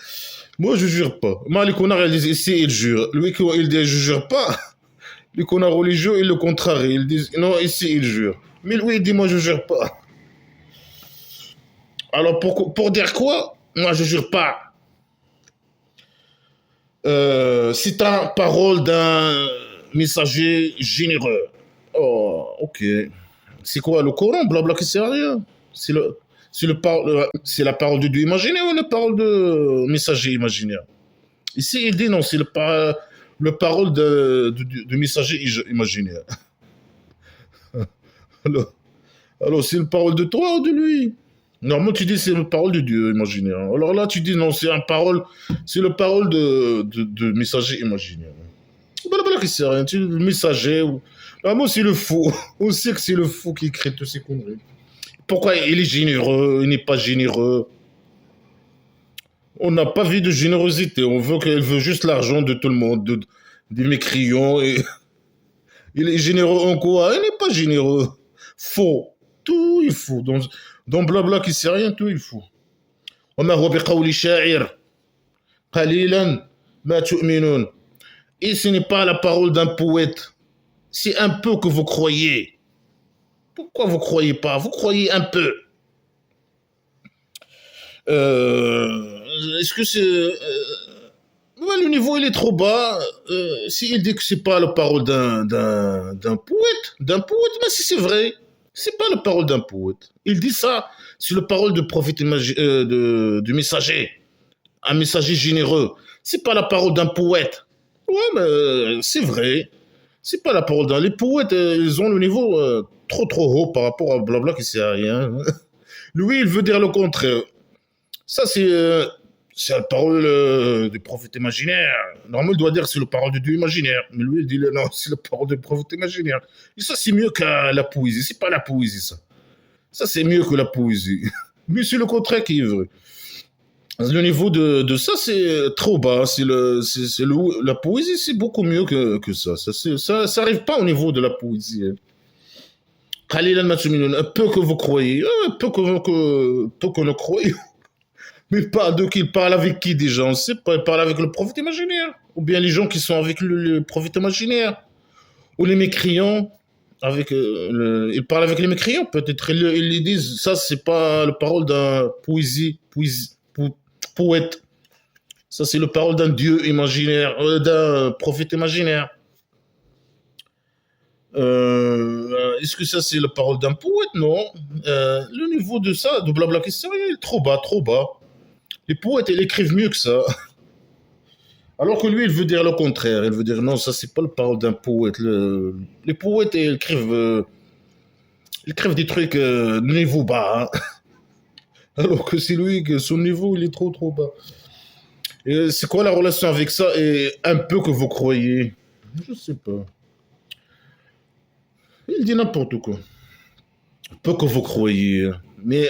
Moi, je jure pas. Moi, les connards, ils disent ici, ils jurent. Lui, il dit je jure pas. Les connards religieux, ils le contrarient. Ils disent non, ici, ils jurent. Mais lui, il dit moi, je jure pas. Alors, pour dire quoi? Moi, je jure pas. C'est un parole d'un messager généreux. Oh, ok. C'est quoi le Coran? Blabla qui sert à rien. C'est la parole de Dieu imaginaire ou la parole de messager imaginaire? Ici, il dit non, c'est le parole de messager imaginaire. Alors, alors c'est une parole de toi ou de lui? Normalement, tu dis c'est une parole de Dieu imaginaire. Alors là, tu dis non, c'est le parole de messager imaginaire. qui sait rien, tu le messager. Ah, moi, c'est le fou. On sait que c'est le fou qui crée toutes ces conneries. Pourquoi il est généreux, il n'est pas généreux? On n'a pas vu de générosité. Elle veut juste l'argent de tout le monde, des mécriants. Et il est généreux en quoi? Il n'est pas généreux. Faux. Tout il faut. Dans blabla qui sait rien, tout il faut. وما هو بقول شاعر قليلا ما تؤمنون. Et ce n'est pas la parole d'un poète. C'est un peu que vous croyez. Pourquoi vous croyez pas? Vous croyez un peu. Est-ce que c'est... ouais, le niveau il est trop bas. S'il dit que c'est pas la parole mais si c'est vrai, c'est pas la parole d'un poète. Il dit ça, c'est la parole du prophète du messager, un messager généreux. C'est pas la parole d'un poète. Ouais, mais c'est vrai. C'est pas la parole d'un. Les poètes, ils ont le niveau trop haut par rapport à blabla qui sert à rien. Lui, il veut dire le contraire. Ça, c'est la parole du prophète imaginaire. Normalement, il doit dire c'est la parole de Dieu imaginaire. Mais lui, il dit non, c'est la parole du prophète imaginaire. Et ça, c'est mieux que la poésie. C'est pas la poésie, ça. Ça, c'est mieux que la poésie. Mais c'est le contraire qui est vrai. Le niveau de ça, c'est trop bas. La poésie, c'est beaucoup mieux que ça. Ça arrive pas au niveau de la poésie. Hein. Un peu que vous croyez, peu que nous croyons. Mais il parle avec qui déjà? On ne sait pas. Il parle avec le prophète imaginaire. Ou bien les gens qui sont avec le prophète imaginaire. Ou les mécréants. Il parle avec les mécréants. Peut-être ils disent ça, c'est pas la parole d'un poète. Ça, c'est la parole d'un dieu imaginaire, d'un prophète imaginaire. Est-ce que ça, c'est la parole d'un poète? Non. Le niveau de ça, de blabla qui est il est trop bas, trop bas. Les poètes, ils écrivent mieux que ça. Alors que lui, il veut dire le contraire. Il veut dire non, ça, c'est pas la parole d'un poète. Les poètes, ils écrivent des trucs de niveau bas. Hein. Alors que c'est lui, que son niveau, il est trop bas. Et c'est quoi la relation avec ça? Et un peu que vous croyez? Je sais pas. Il dit n'importe quoi. Peu que vous croyez. Mais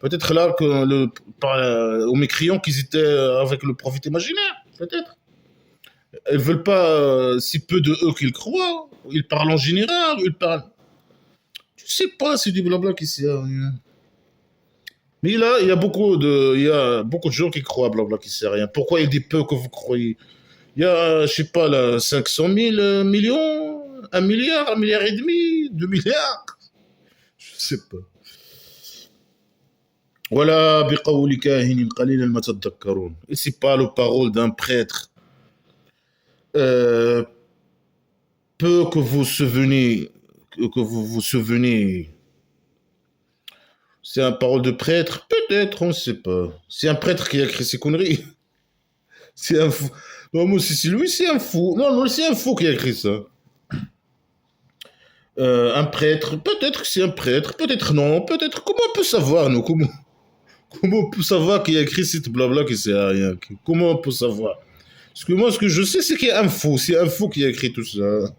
peut-être là, aux mécréants qu'ils étaient avec le prophète imaginaire. Peut-être. Ils veulent pas si peu de eux qu'ils croient. Ils parlent en général. Ils parlent. Tu sais pas, c'est du blabla qui sert à rien. Mais là, il y a beaucoup de gens qui croient à blabla qui sert à rien. Pourquoi il dit peu que vous croyez? Il y a, je sais pas, là, 500 000 millions, 1 milliard et demi, 2 milliards. Je sais pas. Voilà, biqawli kahinin qalilan ma tadhakkarun. Et c'est pas la parole d'un prêtre. Euh, peu que vous vous souvenez. C'est un parole de prêtre? Peut-être, on ne sait pas. C'est un prêtre qui a écrit ces conneries. C'est un fou. Non, moi, si c'est lui, c'est un fou. Non, c'est un fou qui a écrit ça. Un prêtre, peut-être que c'est un prêtre, peut-être non, peut-être. Comment on peut savoir, nous? Comment on peut savoir qui a écrit cette blabla qui sert à rien? Comment on peut savoir? Parce que moi, ce que je sais, c'est qu'il y a un fou. C'est un fou qui a écrit tout ça.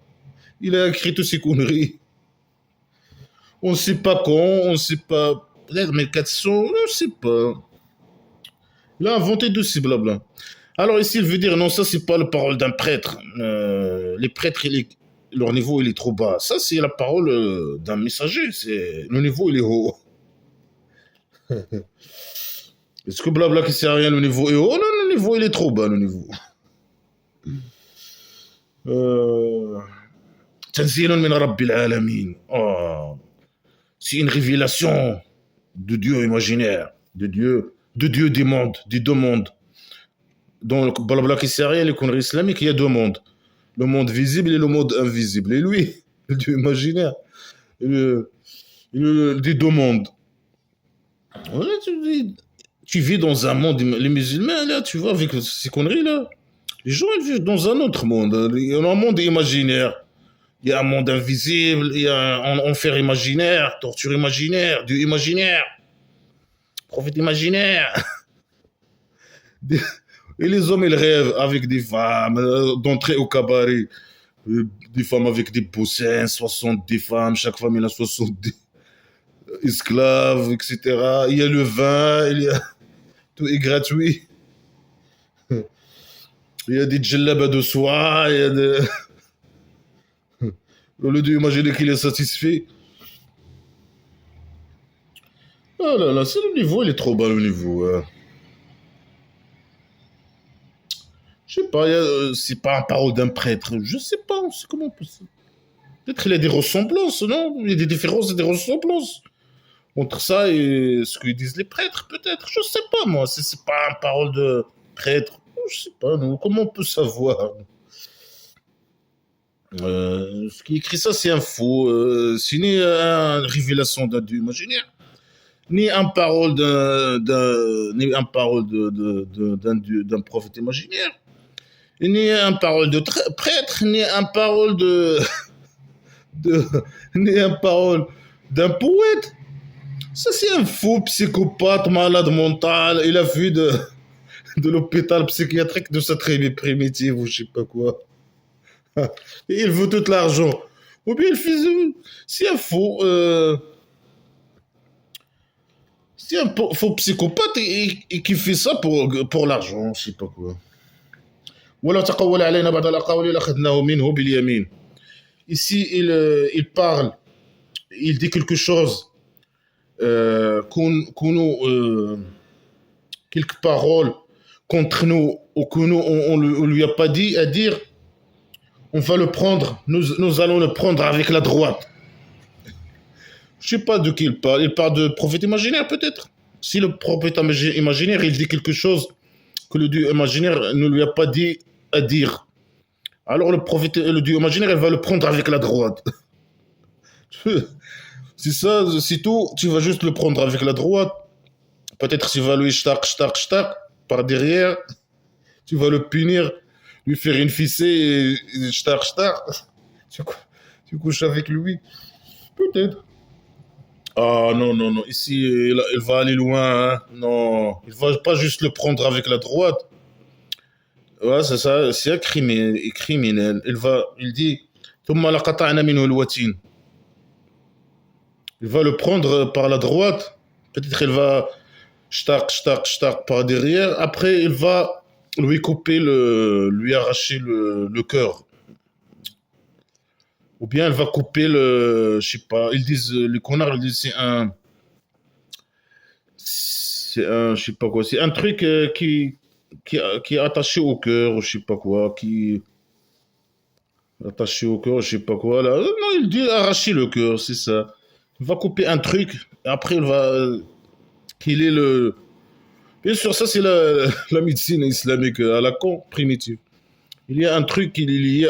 Il a écrit toutes ces conneries. On ne sait pas quand, on ne sait pas. Peut-être 1400, je ne sais pas. Il a inventé de ces blabla. Alors ici, il veut dire, non, ça, c'est pas la parole d'un prêtre. Les prêtres, leur niveau, il est trop bas. Ça, c'est la parole d'un messager. Le niveau, il est haut. Est-ce que blabla qui sert à rien, le niveau est haut? Non, le niveau, il est trop bas, le niveau. Tanzilun min Rabbil Alamin. Oh, c'est une révélation de Dieu imaginaire, de Dieu des deux mondes. Dans le blabla qui sert à rien, les conneries islamiques, il y a deux mondes. Le monde visible et le monde invisible. Et lui, le Dieu imaginaire, des deux mondes. Voilà, tu vis dans un monde, les musulmans, là, tu vois, avec ces conneries-là, les gens, ils vivent dans un autre monde. Il y a un monde imaginaire. Il y a un monde invisible, il y a un enfer imaginaire, torture imaginaire, Dieu imaginaire, prophète imaginaire. Et les hommes, ils rêvent avec des femmes, d'entrer au cabaret. Des femmes avec des poussins, 70 femmes, chaque femme il a 70 esclaves, etc. Il y a le vin, il y a tout est gratuit. Il y a des djellabas de soie, il y a des... Au lieu d'imaginer qu'il est satisfait. Ah là là, c'est le niveau, il est trop bas le niveau. Je sais pas, c'est pas un parole d'un prêtre. Je sais pas, c'est comment on peut... Peut-être qu'il y a des ressemblances, non? Il y a des différences et des ressemblances. Entre ça et ce que disent les prêtres, peut-être. Je sais pas, moi. C'est pas une parole de prêtre. Je sais pas, non. Comment on peut savoir? Ce qui écrit ça, c'est un faux. C'est ni une révélation d'un dieu imaginaire, ni une parole ni une parole d'un prophète imaginaire, ni une parole de prêtre, ni une parole de, ni une parole d'un poète. Ça, c'est un faux psychopathe, malade mental. Il a fui de l'hôpital psychiatrique de sa tribu primitive ou je sais pas quoi. Et il veut tout l'argent. Ou bien il fait... C'est un faux... c'est un faux psychopathe et qui fait ça pour l'argent, je sais pas quoi. ولو تقول علينا بعض الأقاويل لأخذناه منه باليمين. Ici, il parle, il dit quelque chose, quelques paroles contre nous, ou que nous, on lui a pas dit à dire, on va le prendre, nous allons le prendre avec la droite. Je sais pas de qui il parle. Il parle de prophète imaginaire, peut-être. Si le prophète imaginaire, il dit quelque chose que le dieu imaginaire ne lui a pas dit à dire, alors le dieu imaginaire, il va le prendre avec la droite. C'est ça, c'est tout. Tu vas juste le prendre avec la droite. Peut-être tu vas lui shtak, par derrière. Tu vas le punir, lui faire une fessée et shtak. Tu couches avec lui. Peut-être. Ah non, non, non. Ici, il va aller loin. Hein. Non, il va pas juste le prendre avec la droite. Ouais, c'est ça. C'est un criminel. Il dit, ثم لقطعنا منه الوتين. Il va le prendre par la droite. Peut-être il va shtak par derrière. Après, il va lui arracher le cœur. Ou bien elle va couper je sais pas, ils disent, les connards, ils disent je sais pas quoi, c'est un truc qui est attaché au cœur, ou je sais pas quoi, qui est attaché au cœur, je sais pas quoi, là. Non, il dit arracher le cœur, c'est ça. Il va couper un truc, et après il va, qu'il est le... Bien sûr, ça c'est la médecine islamique à la con, primitive. Il y a un truc qui est lié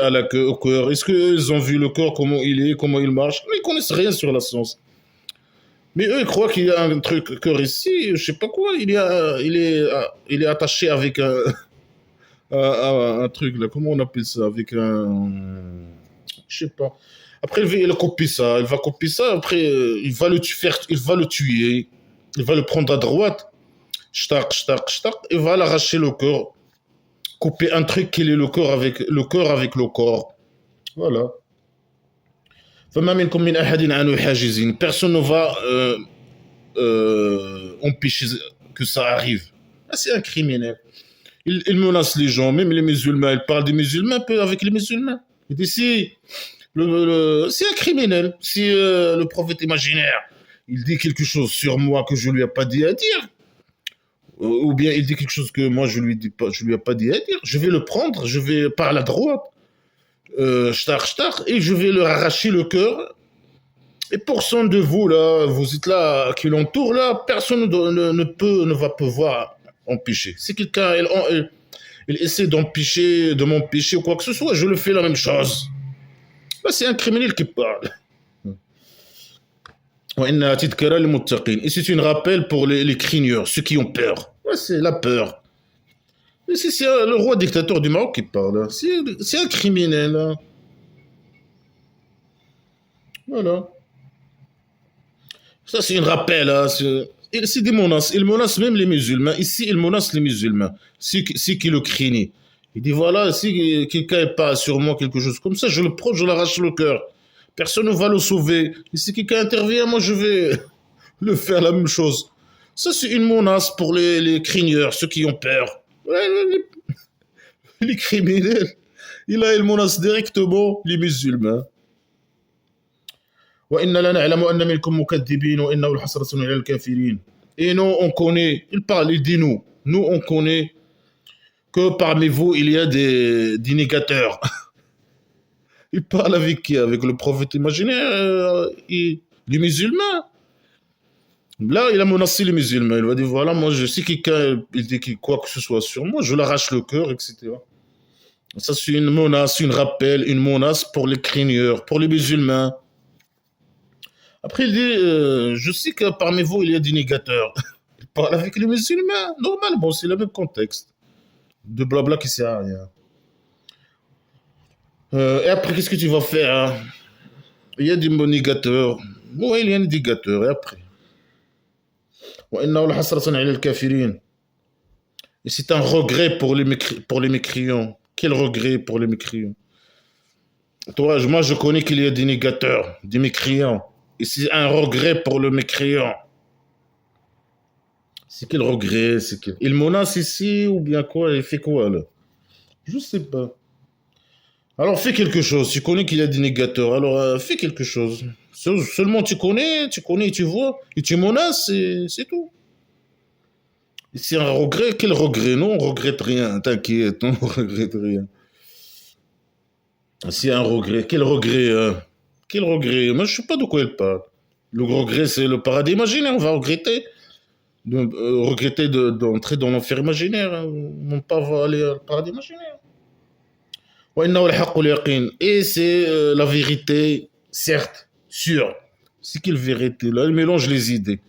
au cœur. Est-ce qu'ils ont vu le corps, comment il est, comment il marche? Mais ils connaissent rien sur la science. Mais eux, ils croient qu'il y a un truc cœur ici, je sais pas quoi. Il est attaché avec un truc là. Comment on appelle ça? Avec un, je sais pas. Après, il copie ça. Il va copier ça. Après, il va le tuer. Il va le prendre à droite. Shtak. Il va l'arracher le corps. Couper un truc qui est le corps avec le corps. Voilà. فما منكم من أحد عنه حاجزين. Personne ne va empêcher que ça arrive. Ah, c'est un criminel. Il menace les gens, même les musulmans. Il parle des musulmans avec les musulmans. Il dit si c'est un criminel. Si le prophète imaginaire, il dit quelque chose sur moi que je lui ai pas dit à dire, ou bien il dit quelque chose que moi je lui ai pas dit à dire, je vais le prendre, je vais par la droite, shtar, et je vais leur arracher le cœur. Et personne de vous là, vous êtes là, qui l'entoure là, personne ne va pouvoir empêcher. Si quelqu'un il essaie de m'empêcher ou quoi que ce soit, je le fais la même chose. Là, c'est un criminel qui parle. Et c'est une rappel pour les craigneurs, ceux qui ont peur. Ouais, c'est la peur. Et c'est le roi dictateur du Maroc qui parle. C'est un criminel. Hein. Voilà. Ça, c'est un rappel. Hein. C'est des menaces. Il menace même les musulmans. Ici, il menace les musulmans. Ceux qui le craignent. Il dit voilà, si quelqu'un pas sur moi quelque chose comme ça, je le prends, je l'arrache le cœur. Personne ne va le sauver. Et si quelqu'un intervient, moi je vais le faire la même chose. Ça, c'est une menace pour les craigneurs, ceux qui ont peur. Ouais, les criminels. Il menace directement les musulmans. وإنا لنعلم أن منكم مكذبين وإنه لحسرة على الكافرين. Et nous, on connaît, il parle, il dit nous. Nous, on connaît que parmi vous, il y a des négateurs. Il parle avec qui? Avec le prophète imaginaire et les musulmans. Là, il a menacé les musulmans. Il va dire voilà, moi, si quelqu'un il dit quoi que ce soit sur moi, je l'arrache le cœur, etc. Ça, c'est une menace, une rappel, une menace pour les craigneurs, pour les musulmans. Après, il dit je sais que parmi vous, il y a des négateurs. Il parle avec les musulmans. Normal, bon, c'est le même contexte. De blabla qui sert à rien. Et après, qu'est-ce que tu vas faire hein? Il y a des négateurs. Oui, il y a des négateurs. Et après وإنه لحسرة على الكافرين. Et c'est un regret pour les mécréants. Quel regret pour les mécréants. Toi, moi, je connais qu'il y a des négateurs, des mécréants. Et c'est un regret pour le mécréant. C'est quel regret il menace ici ou bien quoi? Il fait quoi là? Je sais pas. Alors fais quelque chose. Tu connais qu'il y a des négateurs. Alors fais quelque chose. Seulement tu connais, tu vois. Et tu menaces, c'est tout. C'est un regret. Quel regret? Non, on regrette rien. T'inquiète, on regrette rien. C'est un regret. Quel regret quel regret? Moi, je sais pas de quoi il parle. Le regret, c'est le paradis imaginaire. On va regretter. Regretter d'entrer dans l'enfer imaginaire. Hein. Mon pas va aller au paradis imaginaire. Et c'est la vérité, certes, sûre. C'est quelle vérité? Là, il mélange les idées.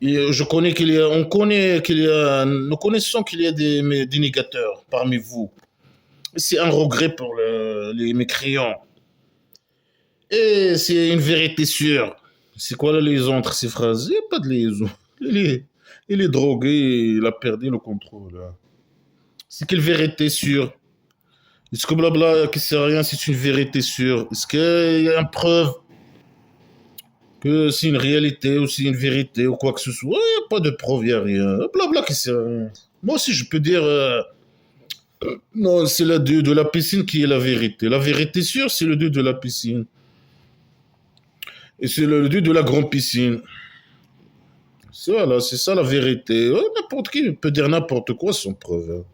Et je connais qu'il y a, on connaît qu'il y a, nous connaissons qu'il y a des négateurs parmi vous. C'est un regret pour les mécréants. Et c'est une vérité sûre. C'est quoi la liaison entre ces phrases? Il n'y a pas de liaison. Il est drogué, il a perdu le contrôle. Hein. C'est quelle vérité sûre? Est-ce que blabla qui sert à rien, c'est une vérité sûre? Est-ce qu'il y a une preuve que c'est une réalité ou c'est une vérité ou quoi que ce soit? Il n'y a pas de preuve, il n'y a rien. Blabla qui sert à rien. Moi aussi, je peux dire non, c'est le dieu de la piscine qui est la vérité. La vérité sûre, c'est le dieu de la piscine. Et c'est le dieu de la grande piscine. Voilà, c'est ça la vérité. N'importe qui peut dire n'importe quoi sans preuve. Hein.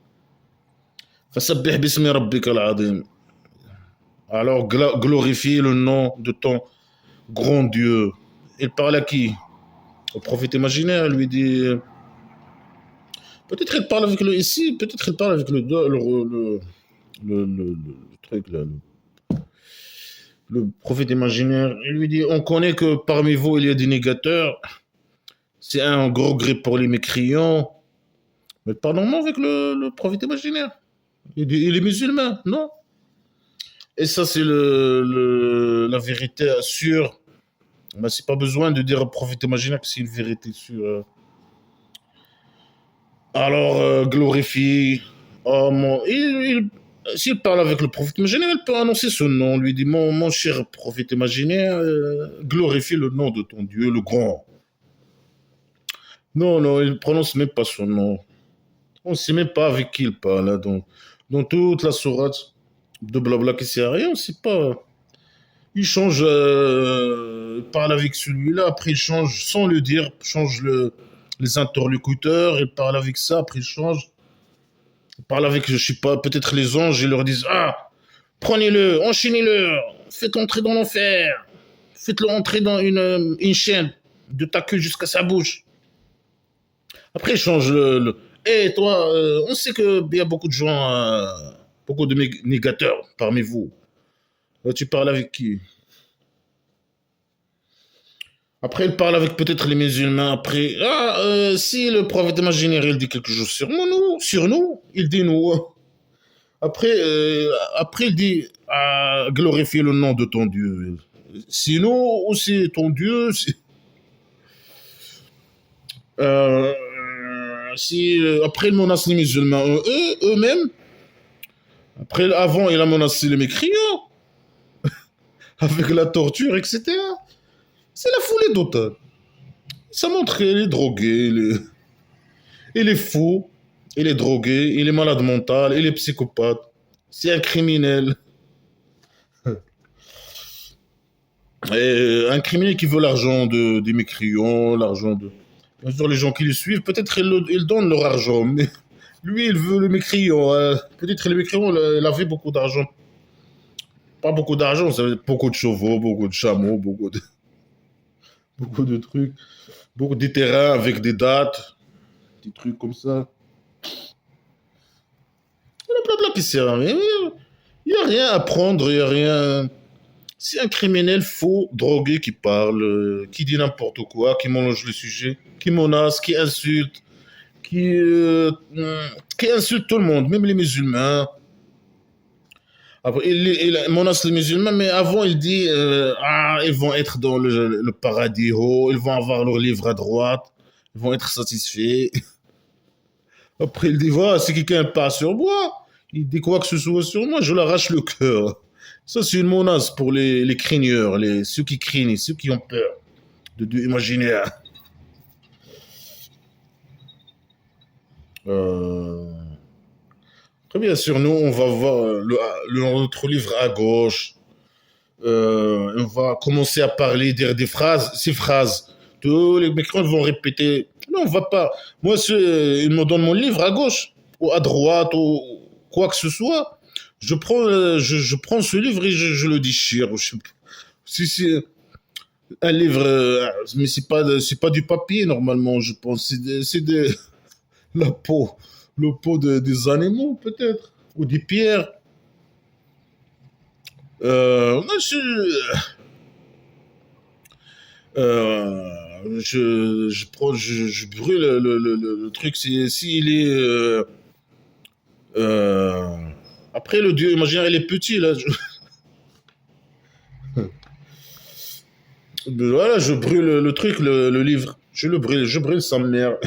فسبح باسم ربك العظيم. Alors glorifie le nom de ton grand Dieu. Il parle à qui? Au prophète imaginaire, il lui dit. Peut-être il parle avec le ici, peut-être il parle avec le truc là, le prophète imaginaire. Il lui dit on connaît que parmi vous il y a des négateurs. C'est un gros gré pour les mécréants. Mais parlons avec le prophète imaginaire. Il est musulman, non? Et ça, c'est la vérité sûre. Mais c'est pas besoin de dire au prophète imaginaire que c'est une vérité sûre. Alors, glorifie. Oh, s'il parle avec le prophète imaginaire, il peut annoncer son nom. Lui dit mon cher prophète imaginaire, glorifie le nom de ton Dieu, le grand. Non, non, il ne prononce même pas son nom. On ne sait même pas avec qui il parle. Hein, dans toute la sourate de blabla qui sert à rien, on ne sait pas. Il change, il parle avec celui-là, après il change sans le dire, change les interlocuteurs, il parle avec ça, après il parle avec, je sais pas, peut-être les anges, ils leur disent ah, prenez-le, enchaînez-le, faites entrer dans l'enfer, faites-le entrer dans une chaîne, de ta queue jusqu'à sa bouche. Après il change et toi, on sait qu'il y a beaucoup de gens, beaucoup de négateurs parmi vous. Tu parles avec qui? Après, il parle avec peut-être les musulmans. Après, si le prophète imaginaire il dit quelque chose sur nous, il dit nous. Après il dit glorifier le nom de ton Dieu. C'est nous ou c'est ton Dieu? Si après il menace les musulmans eux-mêmes, Après, avant, il a menacé les mécréants avec la torture, etc. C'est la folie totale. Ça montre qu'il est drogué, il est fou, il est drogué, il est malade mental, il est psychopathe. C'est un criminel. Et un criminel qui veut l'argent des mécréants, l'argent de... Bien sûr, les gens qui le suivent, peut-être ils donnent leur argent, mais lui, il veut le mécréant. Peut-être le mécréant, il avait beaucoup d'argent. Pas beaucoup d'argent, ça veut dire beaucoup de chevaux, beaucoup de chameaux, beaucoup de trucs, beaucoup de terrains avec des dates, des trucs comme ça. Il y a plein de qui sert à rien. Il n'y a rien à prendre, il n'y a rien. C'est un criminel faux, drogué qui parle, qui dit n'importe quoi, qui mélange le sujet, qui menace, qui, euh, qui insulte tout le monde, même les musulmans. Après, il menace les musulmans, mais avant, il dit ils vont être dans le paradis, oh, ils vont avoir leur livre à droite, ils vont être satisfaits. Après, il dit voilà, si quelqu'un passe sur moi, il dit quoi que ce soit sur moi, je l'arrache le cœur. Ça, c'est une menace pour les craigneurs, ceux qui craignent, ceux qui ont peur de Dieu imaginaire. Euh, Après, bien sûr, nous, on va voir notre livre à gauche. On va commencer à parler, dire des phrases, ces phrases. Tous les mécréants vont répéter. Non, on va pas. Moi, ils me donnent mon livre à gauche, ou à droite, ou quoi que ce soit. Je prends ce livre et je le déchire. Je sais pas. Si c'est un livre, mais c'est pas du papier normalement, je pense. C'est la peau, le peau des animaux peut-être, ou des pierres. Moi, je brûle le truc. S'il est, euh, après le dieu imaginaire, il est petit là. Voilà, je brûle le truc, le livre. Je brûle sa mère.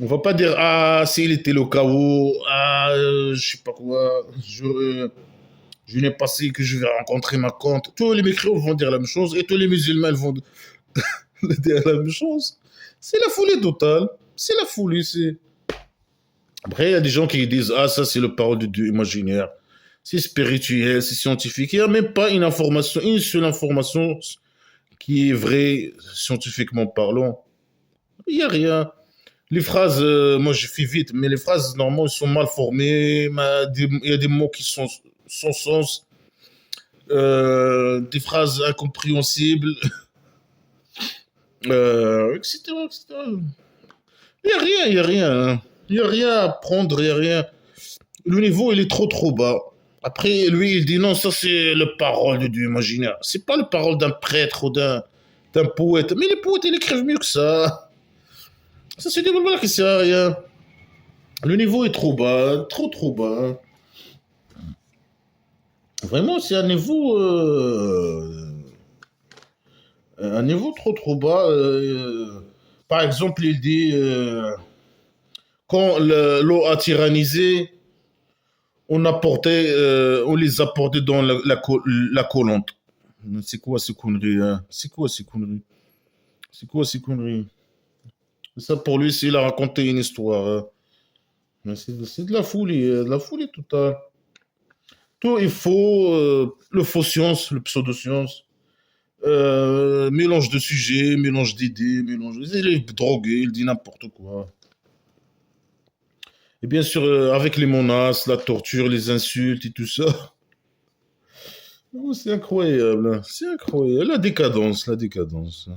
On va pas dire ah s'il était le chaos, ah je sais pas quoi. Je n'ai pas si que je vais rencontrer ma compte. Tous les mécréants vont dire la même chose et tous les musulmans vont dire la même chose. C'est la folie totale. C'est la folie. Après, il y a des gens qui disent ah, ça, c'est le parole de Dieu imaginaire. C'est spirituel, c'est scientifique. Il n'y a même pas une information, une seule information qui est vraie, scientifiquement parlant. Il n'y a rien. Les phrases, moi je fais vite, mais les phrases normalement elles sont mal formées. Il y a des mots qui sont sans sens, des phrases incompréhensibles, etc., etc. Il n'y a rien, il n'y a rien. Hein. Il n'y a rien à prendre, il n'y a rien. Le niveau, il est trop bas. Après, lui, il dit non, ça c'est le parole de Dieu imaginaire. C'est pas le parole d'un prêtre ou d'un poète. Mais les poètes, ils écrivent mieux que ça. Ça, c'est des voilà qui sert à rien. Le niveau est trop bas, trop bas. Vraiment, c'est un niveau trop bas. Par exemple, il dit quand l'eau a tyrannisé, on les apportait dans la colonte. C'est quoi ces conneries hein. C'est quoi ces conneries. C'est quoi ces conneries. Ça pour lui, s'il a raconté une histoire. Mais c'est de la folie totale. Tout il faut, le faux science, le pseudo-science, mélange de sujets, mélange d'idées, mélange. Il est drogué, il dit n'importe quoi. Et bien sûr, avec les menaces, la torture, les insultes et tout ça. Oh, c'est incroyable, hein. C'est incroyable. La décadence, la décadence.